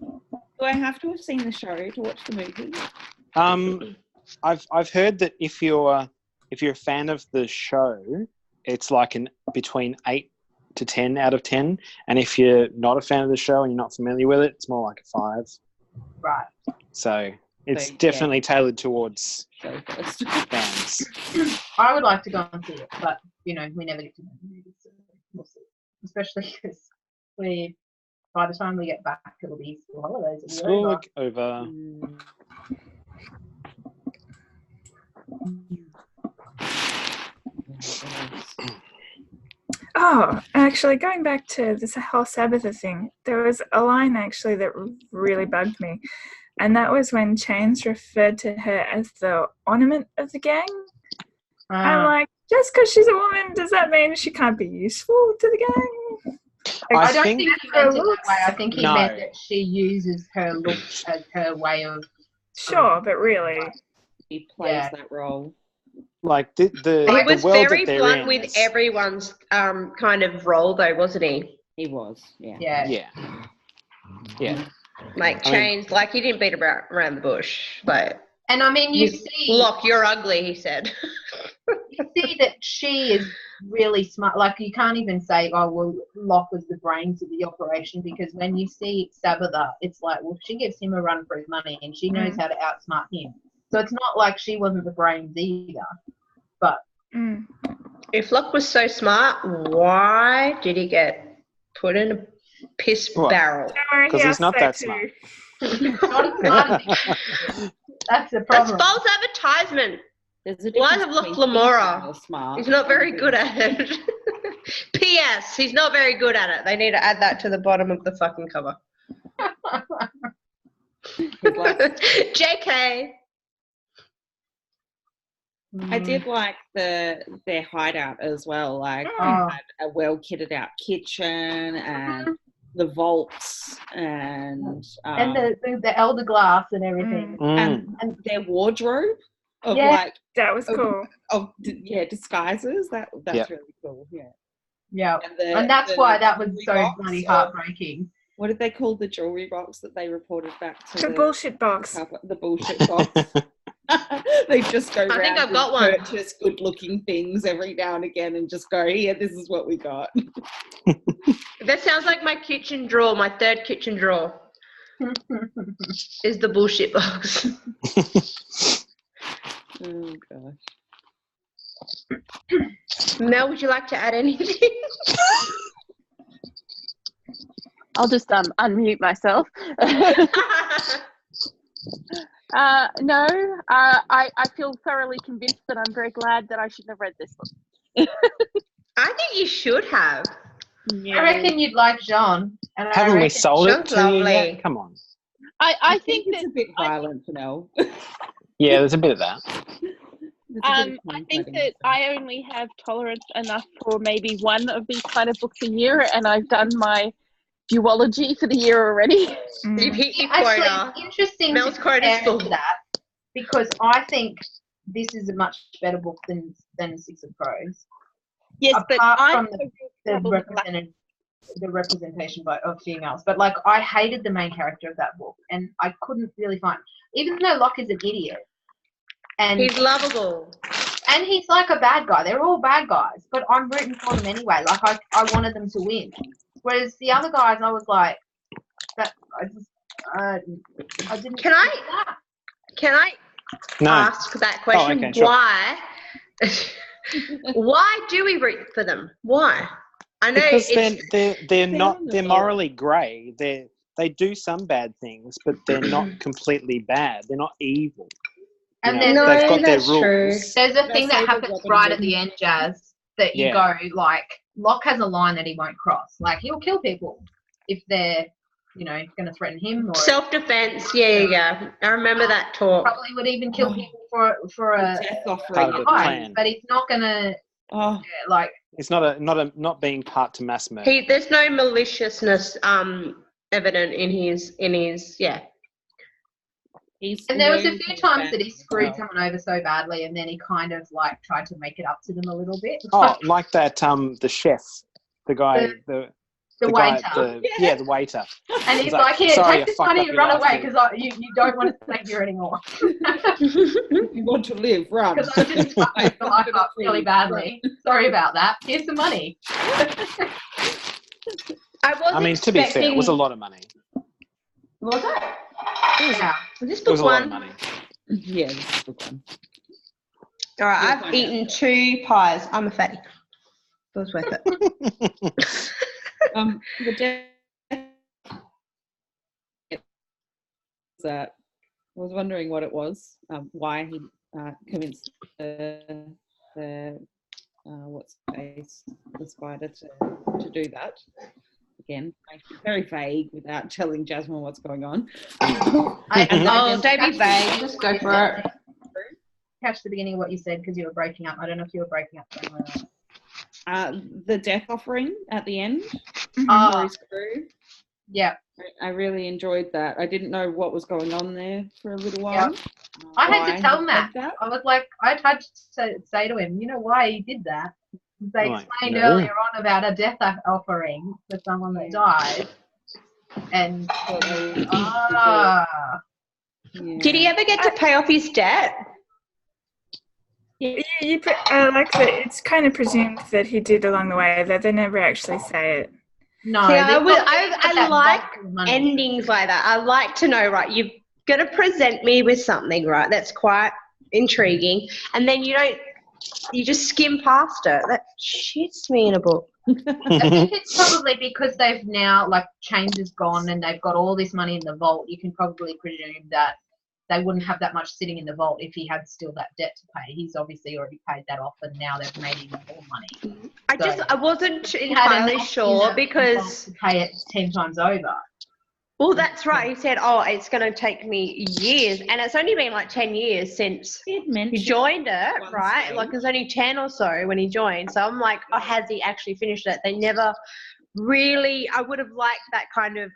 Do I have to have seen the show to watch the movie? I've heard that if you're a fan of the show, it's like between 8 to 10 out of 10, and if you're not a fan of the show and you're not familiar with it, it's more like a 5. Right. So it's So, yeah. definitely tailored towards Show first. fans. I would like to go and see it, but we never get to know the movie, so we'll see. Especially because by the time we get back, it'll be school holidays. It'll be School over. like over. Oh, actually, going back to this whole Sabbatha thing, there was a line actually that really bugged me, and that was when Chains referred to her as the ornament of the gang. I'm like, just because she's a woman, does that mean she can't be useful to the gang? I don't think he meant it that looks- way. I think he No. meant that she uses her looks as her way of. Sure, but really, He plays Yeah. that role. Like the He was world very that they're blunt in with is- everyone's kind of role, though, wasn't he? He was, yeah. Yeah. Yeah. Like I mean- Chains, like he didn't beat around the bush. Like, And I mean, you see, Locke, you're ugly, he said. you see that she is really smart. Like, you can't even say, oh, well, Locke was the brains of the operation, because when you see Sabbatha, it's like, well, she gives him a run for his money and she knows how to outsmart him. So it's not like she wasn't the brains either. But Mm. If Locke was so smart, why did he get put in a piss What? barrel? Don't worry, he 'Cause he's asked not that too. not as smart as he- that's the That's problem. false advertisement. There's a Why difference have Locke between Lamora? thinking or smart. He's not very good at it. P.S. He's not very good at it. They need to add that to the bottom of the fucking cover. He's like, JK. I did like their hideout as well. Like they Oh. had a well kitted out kitchen and the vaults and And the elder glass and everything. Mm. and their wardrobe of Yeah. like That was cool. disguises. That's Yep. really cool. Yeah. Yeah. And And that's why that was jewelry so box bloody of- heartbreaking. What did they call the jewelry box that they reported back to The bullshit box. the bullshit box? They just go I think round I've and got one. purchase good looking things every now and again and just go, here, this is what we got. That sounds like my kitchen drawer, my third kitchen drawer is the bullshit box. Oh gosh. Mel, would you like to add anything? I'll just unmute myself. No, I feel thoroughly convinced that I'm very glad that I shouldn't have read this book. I think you should have. I reckon you'd like Jean. And I Haven't we reckon sold it Sean's to you lovely. yet? Come on. I think it's that a bit violent for Nell. Yeah, there's a bit of that. I think that I only have tolerance enough for maybe one of these kind of books a year, and I've done my duology for the year already. You've hit your Actually, quota. it's interesting Mel's to quota's compare full. to that because I think this is a much better book than Six of Crows. Yes, but Apart I from have a real The problem with lack- representation of females, but like I hated the main character of that book, and I couldn't really find, even though Locke is an idiot, and He's lovable. and he's like a bad guy. They're all bad guys, but I'm rooting for them anyway. Like I wanted them to win. Whereas the other guys, I was like, that I didn't. Can I- get that. Can I No. ask that question? okay, sure. Why? Why do we root for them? Why? I know Because it's they're not on the they're zero. morally grey. They do some bad things, but they're not completely bad. They're not evil. And You know, then they've got their that's true. rules. there's a Did I thing say that the happens Robin right at Hood? the end, Jazz, that you Yeah. go like, Locke has a line that he won't cross. Like he'll kill people if they're, going to threaten him, or self-defense. Yeah. I remember that talk. probably would even kill people for a death Part offering. of the fight. plan. But he's not gonna Oh, like. It's not being part to mass murder. There's no maliciousness evident in his yeah. he's And there was a learned few to times stand that he screwed himself. someone over so badly, and then he kind of like tried to make it up to them a little bit. Oh, like that the chef, the guy, The guy, waiter. the waiter. And he's He's like, like, here, "Sorry, take I this fucked money up and your run life, away dude." because you don't want to stay here anymore. If you want to live, run. Because I just fucked the life up really badly. Sorry about that. Here's some money. I was I mean, to be fair, it was a lot of money. Was it? Yeah. This It was book a lot of one. money. Yeah, this is a good one. All right, You'll I've find eaten 2 pies. I'm a fatty. It was worth it. The death that I was wondering what it was, why he convinced the what's the face, the spider to do that. Again, very vague without telling Jasmine what's going on. Oh, don't be vague. Just go for it. Catch the beginning of what you said because you were breaking up. I don't know if you were breaking up somewhere else. The death offering at the end. Oh, Rory's crew. yeah. I really enjoyed that. I didn't know what was going on there for a little while. I had Why to tell he Matt. did that. I was like, I tried to say to him, you know why he did that? They Like, explained no. earlier on about a death offering for someone that died. And Yeah. Did he ever get to pay off his debt? I like that it's kind of presumed that he did along the way, though they never actually say it. no, See, they've got I that like box of money. endings like that. I like to know, right, you're going to present me with something, right, that's quite intriguing, and then you just skim past it. That shits me in a book. I think it's probably because they've now, like, change is gone and they've got all this money in the vault. You can probably presume that they wouldn't have that much sitting in the vault if he had still that debt to pay. He's obviously already paid that off, and now they've made even more money. I wasn't He had entirely enough sure in because to pay it 10 times over. well, that's right. He said, "Oh, it's going to take me years," and it's only been like 10 years since he joined it, right? stage. Like it was only 10 or so when he joined. So I'm like, "Oh, has he actually finished it?" They never really. I would have liked that kind of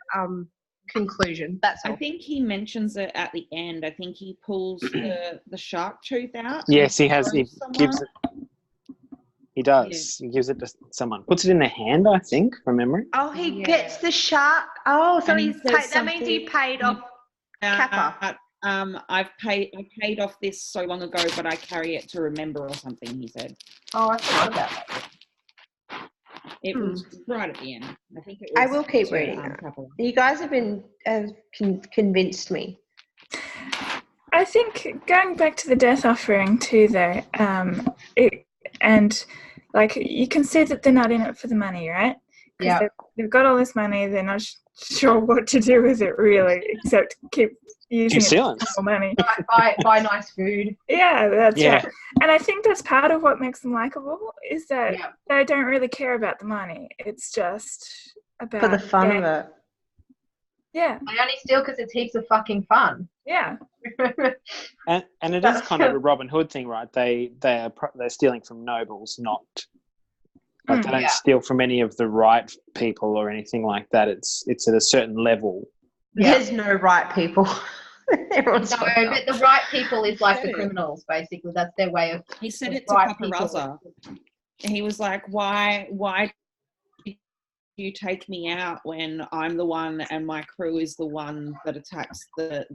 conclusion. That's all. I think he mentions it at the end. I think he pulls the shark tooth out. Yes, he has. He throws someone. gives it. He does. He gives it to someone. Puts it in their hand, I think, from memory. Oh, he gets the shark. Oh, so And he he's says paid. That means he paid off Kappa. I paid off this so long ago, but I carry it to remember or something. He said. Oh, I forgot about that. It was right at the end. I think it was. I will keep reading it. You guys have been convinced me. I think going back to the death offering too, though, and like you can see that they're not in it for the money, right? Yeah. They've got all this money. They're not sure what to do with it really, except keep using it for more money. Buy nice food. Yeah, that's right. And I think that's part of what makes them likable is that they don't really care about the money. It's just about For the fun of it. Yeah. They only steal because it's heaps of fucking fun. Yeah. And it is kind of a Robin Hood thing, right? They're stealing from nobles, not like they don't steal from any of the right people or anything like that. It's at a certain level. There's no right people. Everyone's but the right people is like the criminals, basically. That's their way of. He said it to Paparazza. He was like, "Why did you take me out when I'm the one and my crew is the one that attacks the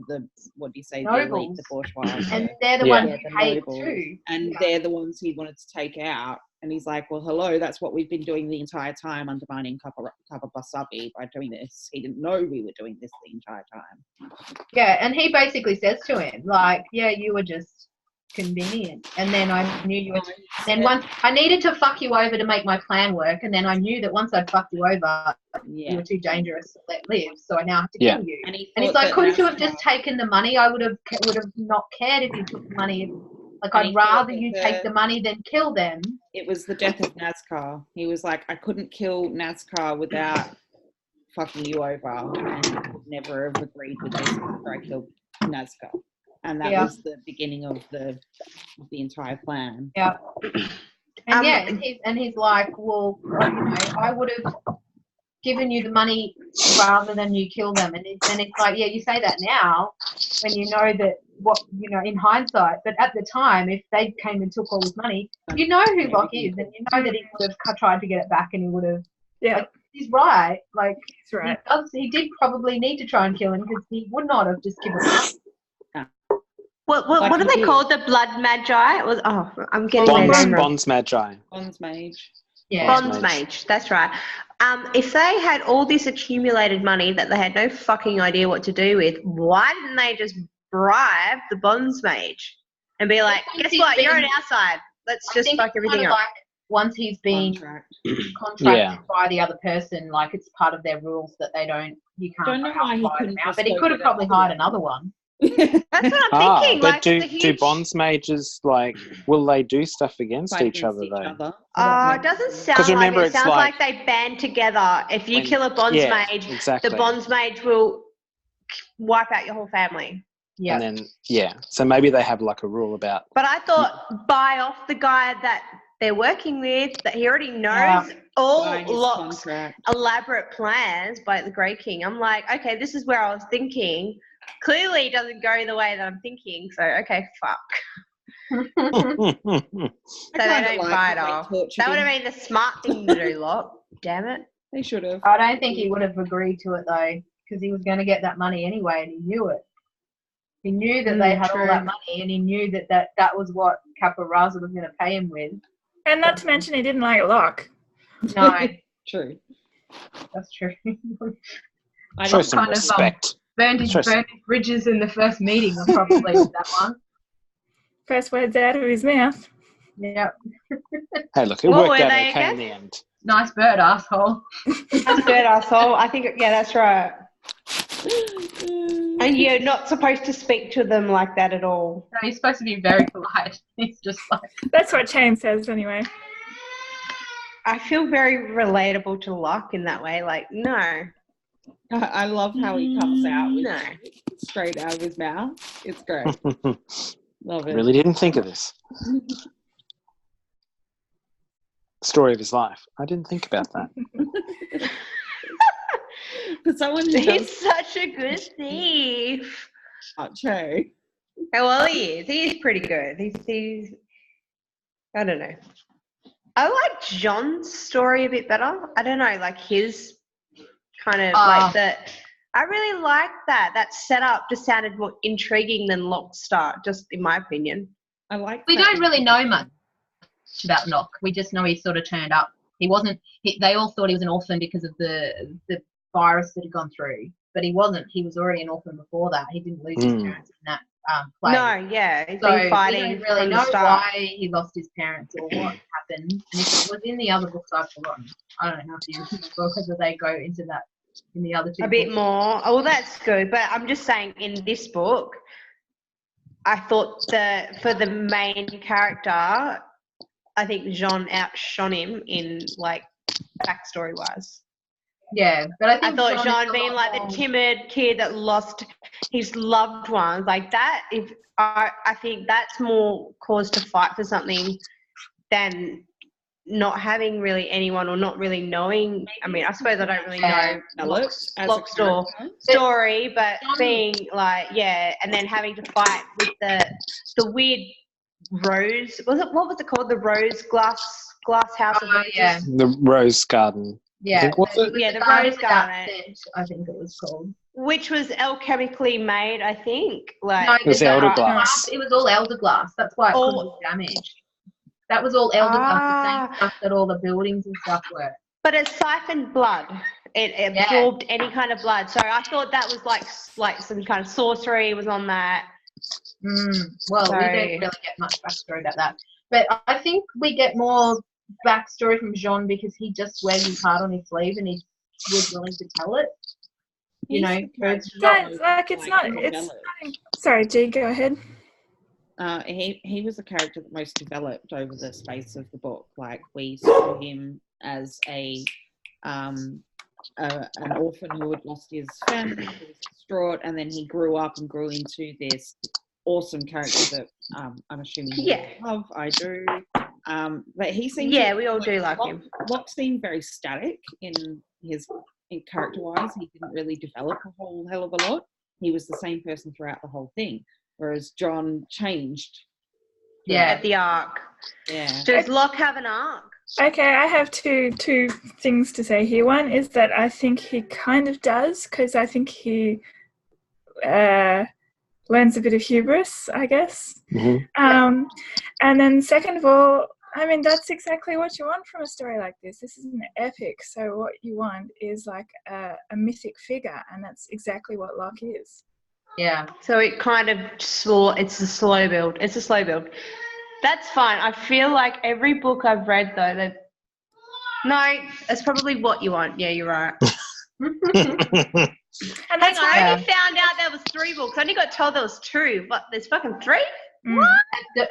what do you say, the elite, the bourgeois, and they're the ones who hate too, and they're the ones he wanted to take out." And he's like, "Well, hello, that's what we've been doing the entire time, undermining Kappa Basabi by doing this. He didn't know we were doing this the entire time." Yeah, and he basically says to him, like, "Yeah, you were just convenient, and then I knew you were. Then once I needed to fuck you over to make my plan work, and then I knew that once I fucked you over, you were too dangerous to let live. So I now have to kill you." And he's like, "Couldn't you have just taken the money? I would have not cared if you took the money. Like, I'd rather you take the money than kill them." It was the death of NASCAR. He was like, "I couldn't kill NASCAR without fucking you over, and I would never have agreed with this after I killed NASCAR." And that was the beginning of the entire plan. Yeah. And he's like, "Well, I would have given you the money rather than you kill them." And it's like, yeah, you say that now when you know that in hindsight, but at the time, if they came and took all his money, you know who Locke is, and you know that he would have tried to get it back, and he would have. Yeah, like, he's right. Like, he's right. He did probably need to try and kill him because he would not have just given it. What are they called? The blood magi? It was, I'm getting Bonds magi. Bonds mage. Yeah. Bonds mage. That's right. If they had all this accumulated money that they had no fucking idea what to do with, why didn't they just bribe the bonds mage and be like, "Guess what? You're on our side. Let's just fuck everything up." Like, once he's been contracted by the other person, like it's part of their rules that you can't. Don't know why he couldn't. But he could have probably hired another one. That's what I'm thinking. But like, do bonds mages, like, will they do stuff against each other though? It doesn't sound like it. It sounds like they band together. If you kill a bonds mage, the bonds mage will wipe out your whole family. Yeah. And then, so maybe they have like a rule about. But I thought buy off the guy that they're working with, that he already knows all Locke's elaborate plans by the Grey King. I'm like, okay, this is where I was thinking. Clearly it doesn't go the way that I'm thinking, so okay, fuck. So they don't buy it off. That would have been the smart thing to do, Locke. Damn it. They should have. I don't think he would have agreed to it though, because he was going to get that money anyway, and he knew it. He knew that they had all that money, and he knew that was what Paparazza was going to pay him with. And not to mention he didn't like Locke. No. True. That's true. Show some respect. Burned his bridges in the first meeting. I probably that one. First words out of his mouth. Yeah. Hey, look, it What worked were out they okay again? in the end. Nice bird, asshole. That's a bird asshole. I think, yeah, that's right. And you're not supposed to speak to them like that at all. No, he's supposed to be very polite. He's just like, That's what Shane says anyway. I feel very relatable to Locke in that way. Like, no. I love how he comes out with No. straight out of his mouth. It's great. Love it. Really didn't think of this. Story of his life. I didn't think about that. For someone who He's does such a good thief. macho. Oh, well, he is. He's pretty good. He's I don't know. I like John's story a bit better. I don't know, like his kind of like the. I really like that. That setup just sounded more intriguing than Locke's start, just in my opinion. I like. we that. don't really know much about Locke. We just know he sort of turned up. He wasn't. They all thought he was an orphan because of the virus that had gone through, but he wasn't. He was already an orphan before that. He didn't lose his parents in that play. No, yeah, he's So been fighting we don't really from know the start. why he lost his parents or what happened. And if it was in the other books, I've forgotten. I don't know if you remember whether they go into that in the other two A bit books. more. Oh, well, that's good. But I'm just saying, in this book, I thought for the main character, I think Jean outshone him in like backstory wise. Yeah, but I I think thought John is Jean a being lot like more- the timid kid that lost his loved ones, like that. If I think that's more cause to fight for something than not having really anyone or not really knowing. I mean, I suppose I don't really know Locke's story, but being like, yeah, and then having to fight with the weird rose. What was it called? The rose glass house of roses. yeah. The Rose Garden. Yeah, think, was it? Yeah, the Garden Rose Without Garden. Scent, I think it was called. Which was alchemically made, I think. Like No, It was the elder glass. It was all elder glass. That's why it couldn't be damaged. That was all elder glass, the same stuff that all the buildings and stuff were. But it siphoned blood. It absorbed any kind of blood. So I thought that was like some kind of sorcery was on that. Well, So- we don't really get much backstory about that. But I think we get more backstory from Jean because he just wears his heart on his sleeve and he was willing to tell it. You know, That's like it's not. It's sorry, G. Go ahead. He was the character that most developed over the space of the book. Like we saw him as an orphan who had lost his family, who was distraught, and then he grew up and grew into this awesome character that I'm assuming you love. I do. But he seems we all do like him. Locke seemed very static in character-wise. He didn't really develop a whole hell of a lot. He was the same person throughout the whole thing, whereas John changed. At the arc. Yeah. Does Locke have an arc? Okay, I have two things to say here. One is that I think he kind of does, because I think he learns a bit of hubris, I guess. Mm-hmm. And then second of all, I mean, that's exactly what you want from a story like this. This is an epic, so what you want is like a mythic figure, and that's exactly what Locke is. Yeah. So it kind of it's a slow build. It's a slow build. That's fine. I feel like every book I've read though, no, it's probably what you want. Yeah, you're right. And Hang on, I only found out there was 3 books. I only got told there was 2. But there's fucking 3? What?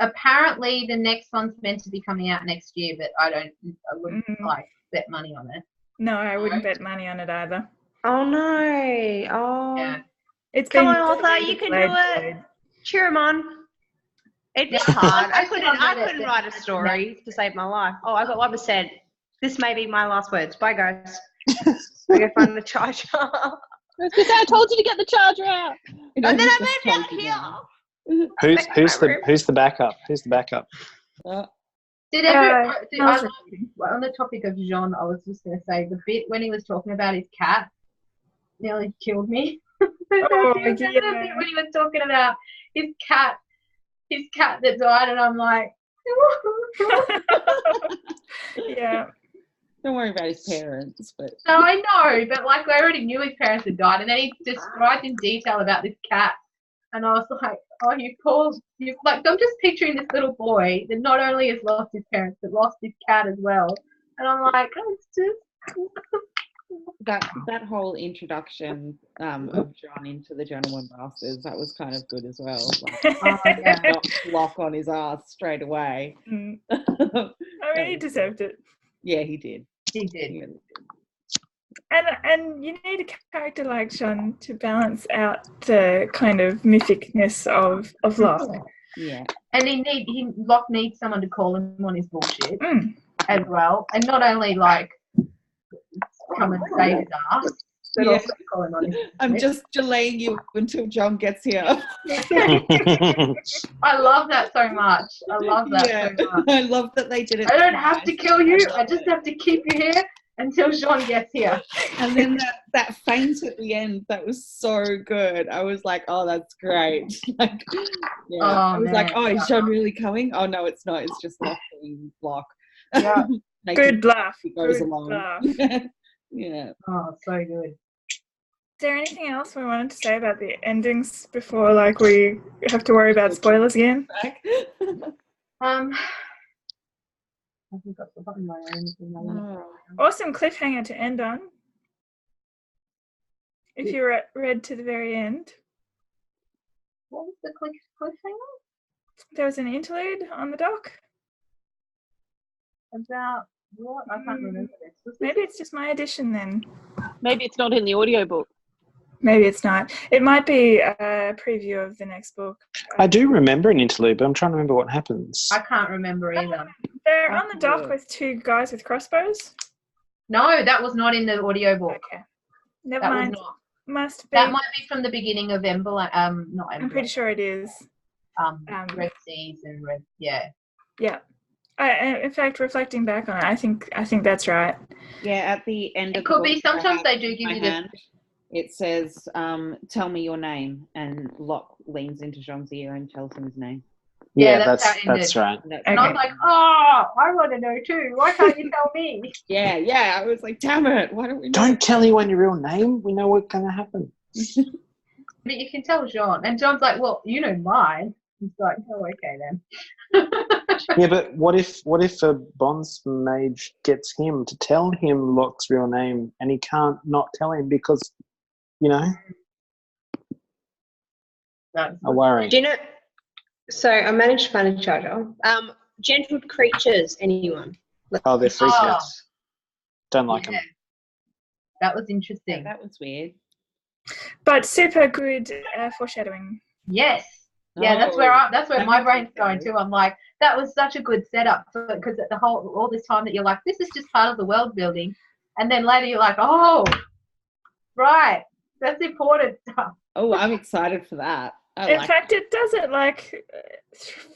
Apparently the next one's meant to be coming out next year, but I wouldn't like bet money on it. No, I wouldn't bet money on it either. Oh no! Oh, Yeah. Come on, author, you can do it. Cheer him on. It'd be hard. I couldn't write a story to save my life. Oh, I got 1%. This may be my last words. Bye, guys. I go find the charger. I told you to get the charger out. And then I moved out here. Who's the backup? Who's the backup? On the topic of Jean, I was just going to say the bit when he was talking about his cat nearly killed me. Oh, When he was talking about his cat that died, and I'm like, Yeah. Don't worry about his parents, but No, I know, but like I already knew his parents had died, and then he described in detail about this cat, and I was like, oh, you like I'm just picturing this little boy that not only has lost his parents but lost his cat as well, and I'm like, oh, it's just. that whole introduction of John into the Gentleman Bastards, that was kind of good as well. Like, Oh, yeah. not Locke on his ass straight away. I mean, he deserved it. Yeah, he did. He did. He really did. And you need a character like John to balance out the kind of mythicness of Locke. Yeah. And Locke needs someone to call him on his bullshit as well. And not only like come and save his ass, but also call him on his bullshit. I'm just delaying you until John gets here. I love that so much. I love that so much. I love that they did it. I don't have to kill you. I just have to keep you here until Jean gets here. And then that feint at the end, that was so good. I was like, oh, that's great. Like, yeah. I was like, oh, is Jean really coming? Oh, no, it's not. It's just Locke being Locke. Yeah. Good bluff. He goes Good along. bluff. Yeah. Oh, so good. Is there anything else we wanted to say about the endings before, like, we have to worry about spoilers again? I think I've forgotten my own. Awesome cliffhanger to end on. If you read to the very end. What was the cliffhanger? There was an interlude on the dock. About what? I can't remember this. Maybe it's just my edition then. Maybe it's not in the audiobook. Maybe it's not. It might be a preview of the next book. I do remember an interlude, but I'm trying to remember what happens. I can't remember either. They're on the dock with two guys with crossbows. No, that was not in the audiobook. Okay. Never That mind. was not. Must be. That might be from the beginning of not Ember. I'm pretty sure it is. Red Seas and Red. Yeah. Yeah. In fact, reflecting back on it, I think that's right. Yeah, at the end of it could be. Sometimes they do give you the. It says, tell me your name, and Locke leans into Jean's ear and tells him his name. Yeah, that's right. And I was like, oh, I want to know too. Why can't you tell me? Yeah. I was like, damn it, why don't we know? Don't tell anyone your real name. We know what's going to happen. But you can tell Jean. And John's like, well, you know mine. He's like, oh, okay then. Yeah, but what if a bonds mage gets him to tell him Locke's real name and he can't not tell him because, That's a worry. Do you know? So I managed to find a charger. Gentle creatures, anyone? Oh, they're freakouts. Don't like them. That was interesting. Yeah, that was weird. But super good foreshadowing. Yes. Yeah, that's where my brain's going too. I'm like, that was such a good setup because all this time that you're like, this is just part of the world building, and then later you're like, oh, right, that's important stuff. Oh, I'm excited for that. In fact, it does it like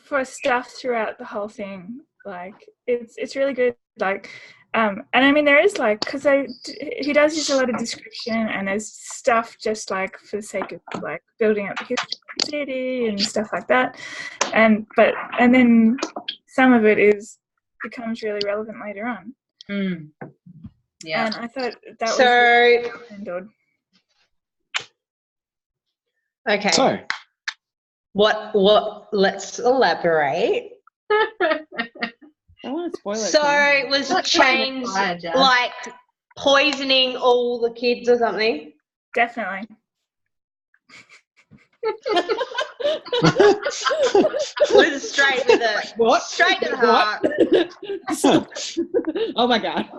for stuff throughout the whole thing. Like it's really good. Like, and I mean there is like because he does use a lot of description and there's stuff just like for the sake of like building up the history of the city and stuff like that. And then some of it becomes really relevant later on. Yeah. And I thought that was so. handled. Okay. So. What? Let's elaborate. I want to spoil it. So it was changed, like poisoning all the kids or something. Definitely. Was straight with it. What? Straight to the heart. Oh my god.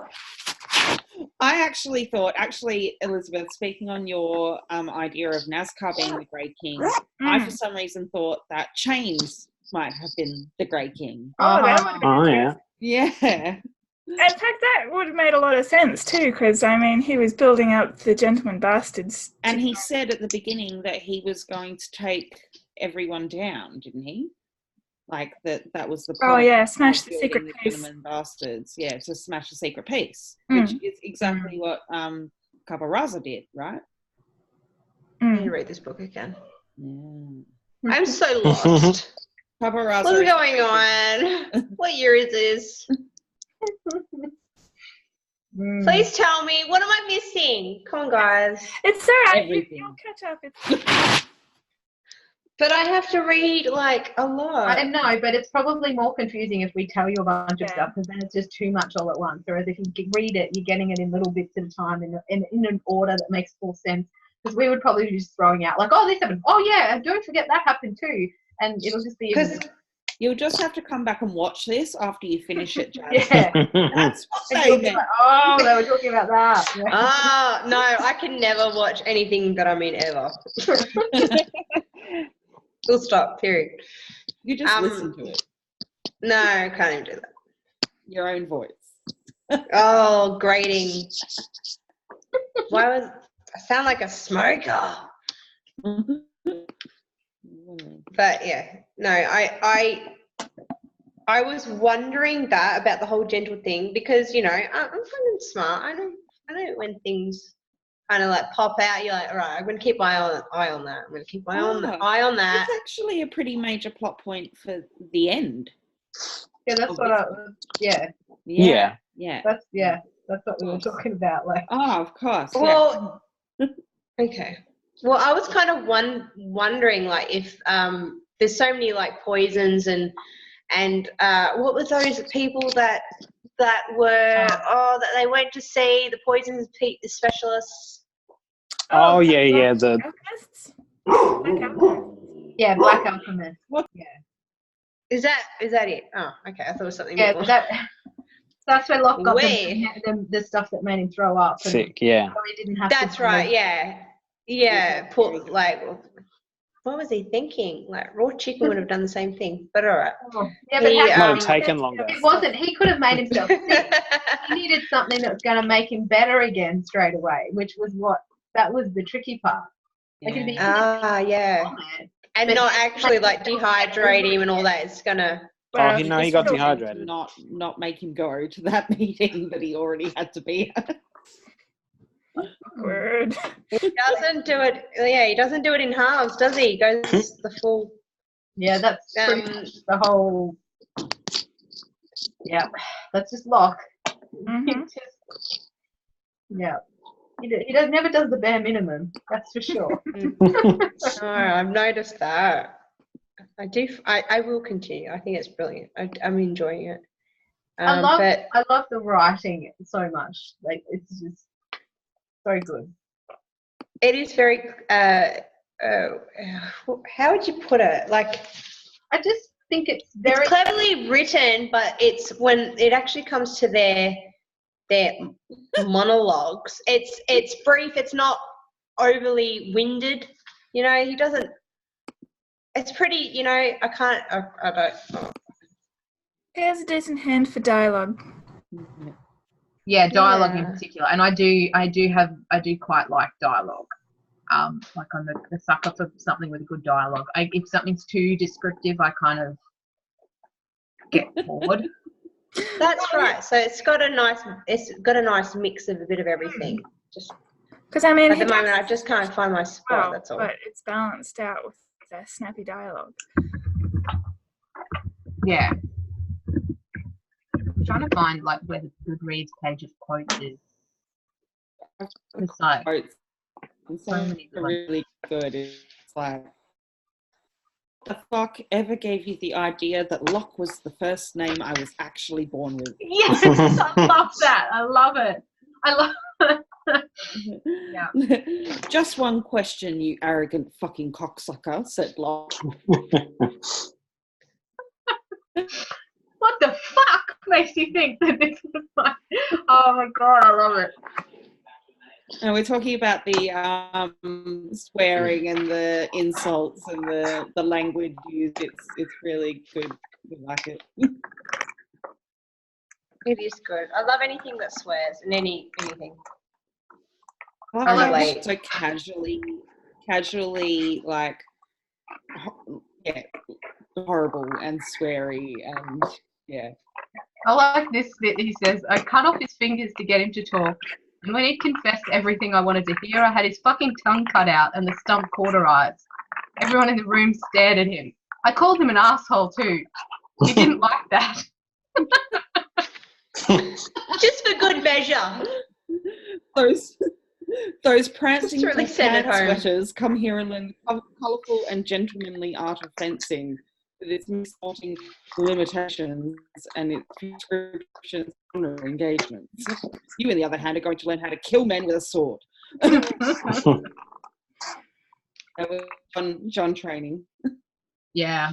I actually thought, Elizabeth, speaking on your idea of Nazca being the Grey King, I for some reason thought that Chains might have been the Grey King. Oh, that would have been yeah. In fact, that would have made a lot of sense too, because I mean, he was building up the Gentleman Bastards. And he said at the beginning that he was going to take everyone down, didn't he? Like that was the point. Oh yeah, smash the secret piece. Gentleman Bastards, yeah, to smash the secret piece, which is exactly what Cabarraza did, right? I need to read this book again. Yeah. I'm so lost. Cabarraza. What's going on? What year is this? Please tell me, what am I missing? Come on, guys. It's all right. Everything. You'll catch up. It's But I have to read like a lot. I know, but it's probably more confusing if we tell you a bunch of stuff, because then it's just too much all at once. Whereas if you read it, you're getting it in little bits at a time in an order that makes full sense. Because we would probably be just throwing out like, oh, this happened. Oh yeah, and don't forget that happened too. And it'll just be. Because you'll just have to come back and watch this after you finish it, Jazz. Yeah. That's what And they you'll be meant. like, oh, they were talking about that. Yeah. ah, no, I can never watch anything that I'm in ever. Full stop. Period. You just listen to it. No, I can't even do that. Your own voice. Oh, grating. Why was I sound like a smoker? But yeah, no, I was wondering that about the whole gentle thing, because I'm kind of smart. I know when things kind of like pop out. You're like, all right, I'm gonna keep my eye on that. I'm gonna keep my eye on that. It's actually a pretty major plot point for the end. Yeah, that's what Yeah. that's what we were talking about. Like, Oh, of course. Well, okay. Well, I was kind of wondering, like, if there's so many like poisons and what were those people that were that they went to see the poisons specialists? Oh yeah. The alchemists. Like alchemists. yeah, black alchemist. What? Yeah. Is that it? Oh, okay. I thought it was something. Yeah, more. that's where Locke got Where? the stuff that made him throw up. And sick, yeah. probably didn't have That's to right. Yeah. Put like, what was he thinking? Like raw chicken would have done the same thing. But all right. Yeah, but He, Might have Um, taken longer. it wasn't. He could have made himself sick. He needed something that was going to make him better again straight away, which was that was the tricky part. Like, it'd be yeah. And But not he- actually like dehydrate him and all that. It's gonna. Oh, he got Just dehydrated. Not make him go to that meeting that he already had to be at. Awkward. He doesn't do it. Yeah, he doesn't do it in halves, does he? He goes the full. Yeah, that's pretty much the whole. Yeah, that's just Locke. Mhm. Yeah, he never does the bare minimum. That's for sure. Oh, I've noticed that. I do. I will continue. I think it's brilliant. I'm enjoying it. I love But the writing so much. Like, it's just so good. it is very. How would you put it? Like, I just think it's it's very cleverly written, but it's when it actually comes to their monologues. It's brief. It's not overly winded. He doesn't. It's pretty. I can't. I don't. He has a decent hand for dialogue. dialogue in Yeah. particular, and I do quite like dialogue. Like, I'm a sucker for something with good dialogue. If something's too descriptive, I kind of get bored. That's right. So it's got a nice mix of a bit of everything. Just Because I mean, at he the does moment, I just can't find my spot. well, That's all. but it's balanced out with the snappy dialogue. Yeah. I'm trying to find like where the Goodreads page of quotes is. It's like Quotes. And so some many good are ones. really good. It's like, the fuck ever gave you the idea that Locke was the first name I was actually born with? Yes, I love that. I love it. I love Just one question, you arrogant fucking cocksucker, said Locke. what the fuck makes you think that this is like, oh my god, I love it. And we're talking about the swearing and the insults and the language used. It's really good. We like it. It is good. I love anything that swears and anything. I love like it. it so casually, like, horrible and sweary and yeah. I like this bit. He says, I cut off his fingers to get him to talk. And when he confessed everything I wanted to hear, I had his fucking tongue cut out and the stump cauterized. Everyone in the room stared at him. I called him an asshole too. He didn't like that. Just for good measure. Those prancing Just really send it cat home. sweaters come here and learn the colourful and gentlemanly art of fencing with its missporting limitations and its prescriptions and engagements. You, on the other hand, are going to learn how to kill men with a sword. That was John training. Yeah.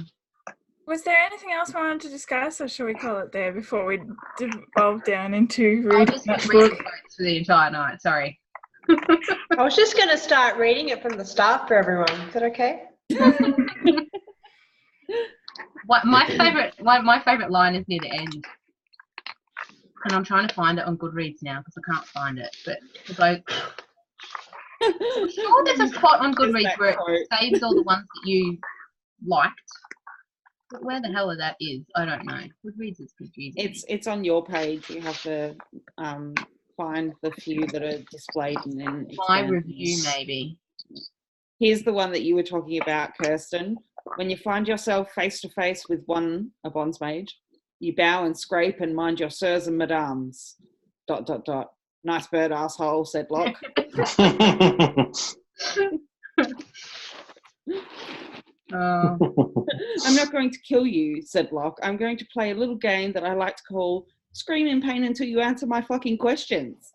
Was there anything else we wanted to discuss, or shall we call it there before we devolve down into I'll reading just that read book? the notes for the entire night. Sorry. I was just going to start reading it from the start for everyone. Is that okay? My favorite line is near the end, and I'm trying to find it on Goodreads now because I can't find it. But I'm sure there's a spot on Goodreads where it saves all the ones that you liked. But where the hell that is, I don't know. Goodreads is confusing. It's on your page. You have to find the few that are displayed and then My expand. review, maybe. Here's the one that you were talking about, Kirsten. When you find yourself face to face with a bondsmage, you bow and scrape and mind your sirs and madams. ... Nice bird, asshole, said Locke. I'm not going to kill you, said Locke. I'm going to play a little game that I like to call Scream in Pain Until You Answer My Fucking Questions.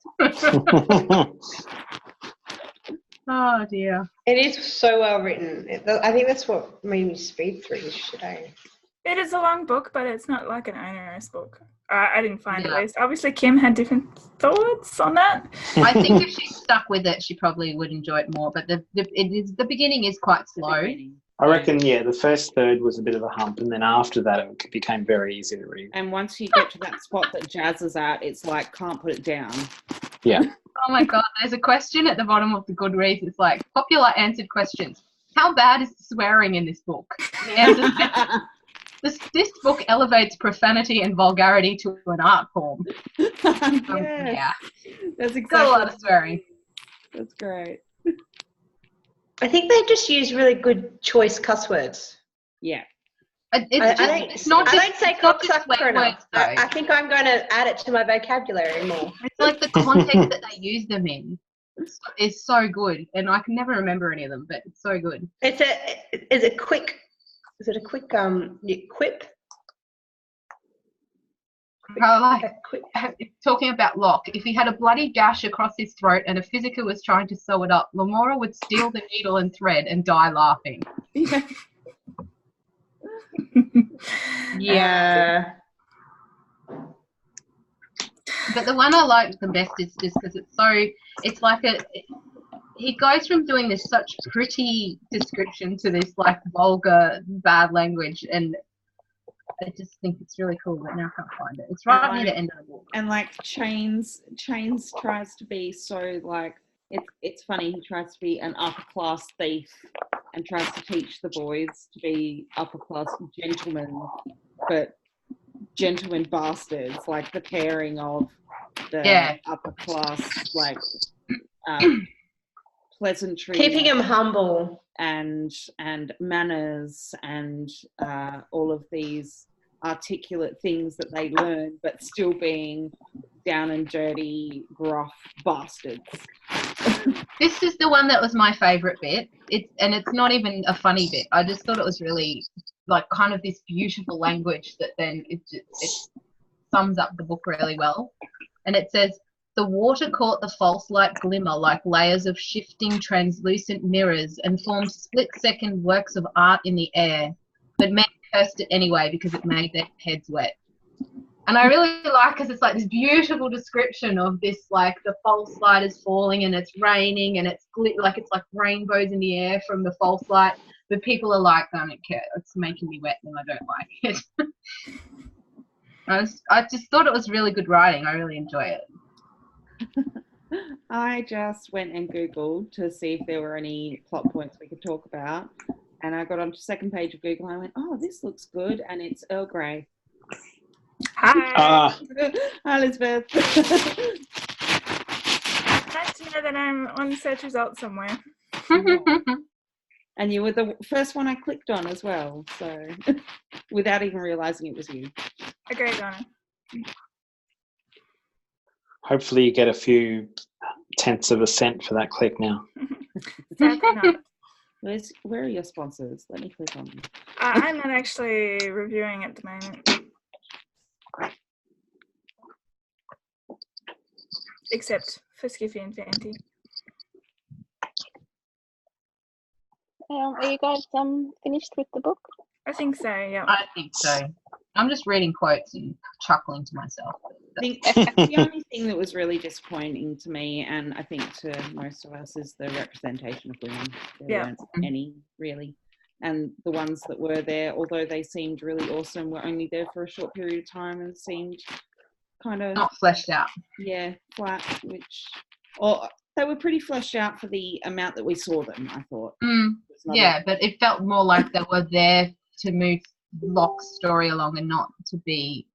Oh dear. It is so well written. I think that's what made me speed through this shit. It is a long book, but it's not like an onerous book. I didn't find Yeah. at least. Obviously, Kim had different thoughts on that. I think if she stuck with it, she probably would enjoy it more. But the beginning is quite slow. I reckon, yeah, the first third was a bit of a hump, and then after that it became very easy to read. And once you get to that spot that Jazz is at, it's like, can't put it down. Yeah. Oh my God, there's a question at the bottom of the Goodreads. It's like, popular answered questions. How bad is the swearing in this book? The answer this book elevates profanity and vulgarity to an art form. Yeah. That's exactly. Got a lot of swearing. That's great. I think they just use really good choice cuss words. Yeah. I don't say cocksucker enough. I think I'm going to add it to my vocabulary more. It's like the context that they use them in is so good, and I can never remember any of them, but it's so good. Is it a quick quip? Talking about Locke, if he had a bloody gash across his throat and a physiker was trying to sew it up, Lamora would steal the needle and thread and die laughing. Yeah. But the one I like the best is just because it's like he goes from doing this such pretty description to this like vulgar bad language, and I just think it's really cool, but now I can't find it. It's right near the end of the book. And like Chains tries to be so like it's funny. He tries to be an upper class thief and tries to teach the boys to be upper class gentlemen, but gentlemen bastards. Like the pairing of the upper class like pleasantry, keeping him humble, and manners and all of these articulate things that they learn, but still being down and dirty, gruff bastards. This is the one that was my favourite bit. It's not even a funny bit. I just thought it was really like kind of this beautiful language that then it sums up the book really well. And it says, the water caught the false light glimmer like layers of shifting translucent mirrors and formed split-second works of art in the air, but men cursed it anyway because it made their heads wet. And I really like because it's like this beautiful description of this, like the false light is falling and it's raining and it's like rainbows in the air from the false light, but people are like, I don't care, it's making me wet and I don't like it. I just thought it was really good writing. I really enjoy it. I just went and Googled to see if there were any plot points we could talk about, and I got onto the second page of Google and I went, oh, this looks good, and it's Earl Grey. Hi. Hi, Elizabeth. Nice to know that I'm on search results somewhere. And you were the first one I clicked on as well, so without even realising it was you. A great honor. Hopefully you get a few tenths of a cent for that click now. Sadly not. Where are your sponsors? Let me click on them. I'm not actually reviewing at the moment. Except for Skiffy and Fanty. Are you guys finished with the book? I think so, yeah. I think so. I'm just reading quotes and chuckling to myself. I think the only thing that was really disappointing to me, and I think to most of us, is the representation of women. There weren't any, really. And the ones that were there, although they seemed really awesome, were only there for a short period of time and seemed kind of... Not fleshed out. Yeah, flat, or they were pretty fleshed out for the amount that we saw them, I thought. Yeah, but it felt more like they were there to move Locke's story along and not to be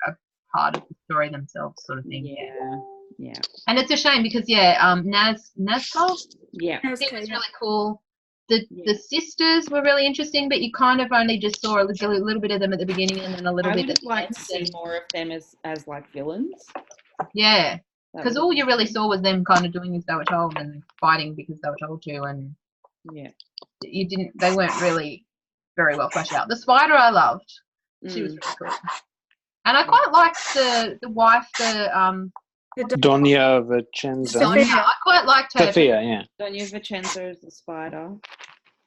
a part of the story themselves, sort of thing. Yeah. And it's a shame because Nazca, Yeah, it was really cool. The sisters were really interesting, but you kind of only just saw a little bit of them at the beginning and then a little I bit would at have the liked end. to see more of them as like villains. Yeah, That because would all have you been really saw was them kind of doing as they were told and fighting because they were told to, and yeah. they weren't really very well fleshed out. The spider I loved. She was really cool. And I quite liked the wife, Doña Vicenza. Sonia. I quite liked her. Sophia, yeah. Doña Vicenza is the spider.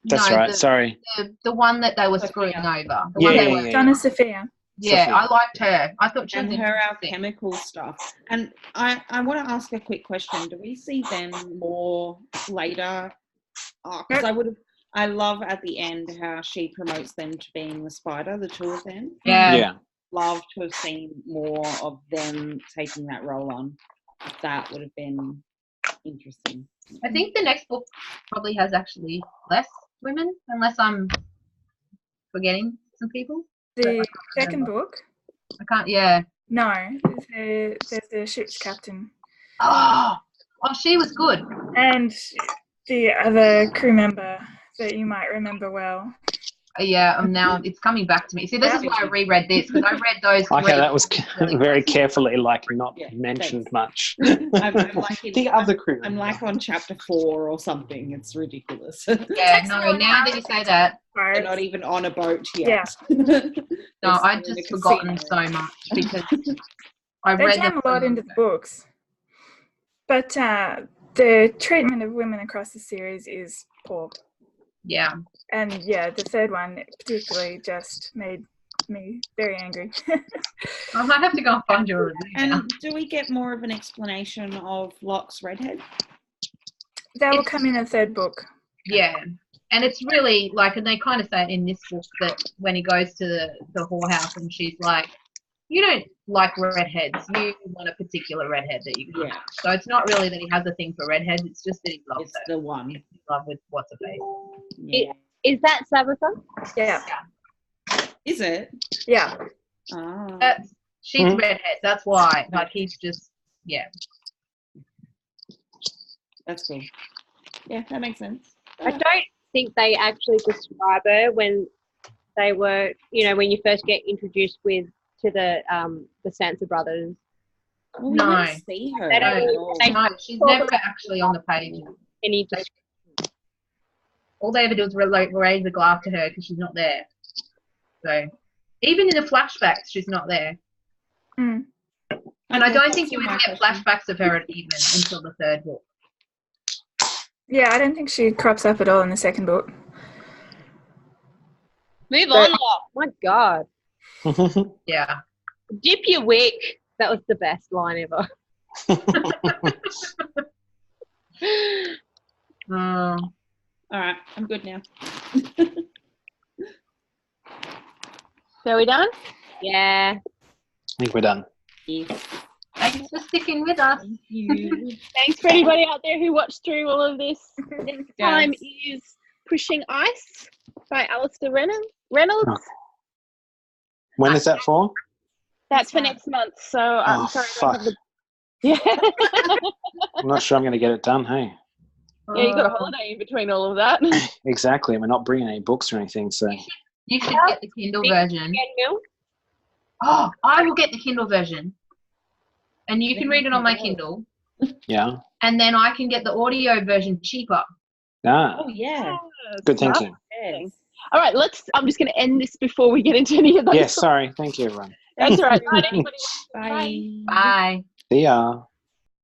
That's right, sorry. The one that they were Sophia. screwing over. The Yeah, one yeah, they were, yeah. Donna Sophia. yeah, Sophia. I liked her. I thought she was And her interesting. alchemical stuff. And I want to ask a quick question. Do we see them more later? Because I love at the end how she promotes them to being the spider, the two of them. Yeah. Love to have seen more of them taking that role on. That would have been interesting. I think the next book probably has actually less women, unless I'm forgetting some people. The second book? I can't, yeah. No, there's the ship's captain. Oh, she was good. And the other crew member that you might remember well. Yeah, now it's coming back to me. See, this is why I reread this, because I read those. Okay, that was really very close. carefully, like not Yeah, mentioned much. I'm like The other crew. I'm like on chapter 4 or something. It's ridiculous. Yeah, no, now that you say that, They're not even on a boat yet. Yeah. no, I'd just forgotten so much because I They read jam a lot into the books. But the treatment of women across the series is poor. Yeah. And yeah, the third one particularly just made me very angry. I might have to go and find your review now. And do we get more of an explanation of Locke's redhead? That will come in a third book. Yeah. And it's really like, and they kind of say it in this book that when he goes to the whorehouse and she's like, you don't like redheads. You want a particular redhead that you can't. Yeah. So it's not really that he has a thing for redheads. It's just that he loves It's her. the one. He's in love with what's her face. Yeah. Is that Sabitha? Yeah. Is it? Yeah. Ah. She's redhead. That's why. Like he's just, yeah. That's cool. Yeah, that makes sense. I don't think they actually describe her when they were, when you first get introduced to the Sansa brothers. Well, we No. never see her. They don't- at all. they- No, she's never actually on the page. Any description. All they ever do is raise the glass to her because she's not there. So even in the flashbacks, she's not there. Mm. And I Okay, don't think that's you my even get question. flashbacks of her even until the third book. Yeah, I don't think she crops up at all in the second book. Move on, Locke. My God. Yeah. Dip your wick. That was the best line ever. All right, I'm good now. So we done? Yeah. I think we're done. Yes. Thanks for sticking with us. Thank you. Thanks for anybody out there who watched through all of this. Next time Yes. is Pushing Ice by Alistair Reynolds. Oh. When is that for? That's for next month. So I'm Oh, sorry. I don't fuck. have the... Yeah. I'm not sure I'm going to get it done, hey? Yeah, you got a holiday in between all of that. Exactly. And we're not bringing any books or anything, so. You should get the Kindle version. Again, Mil? Oh, I will get the Kindle version. and you can read it on my Kindle, Yeah. and then I can get the audio version cheaper. Ah, Oh yeah. good thinking. Yes. All right, I'm just going to end this before we get into any of those. Yes, sorry. Thank you, everyone. That's all right. All right, everybody. Bye. Bye. See ya.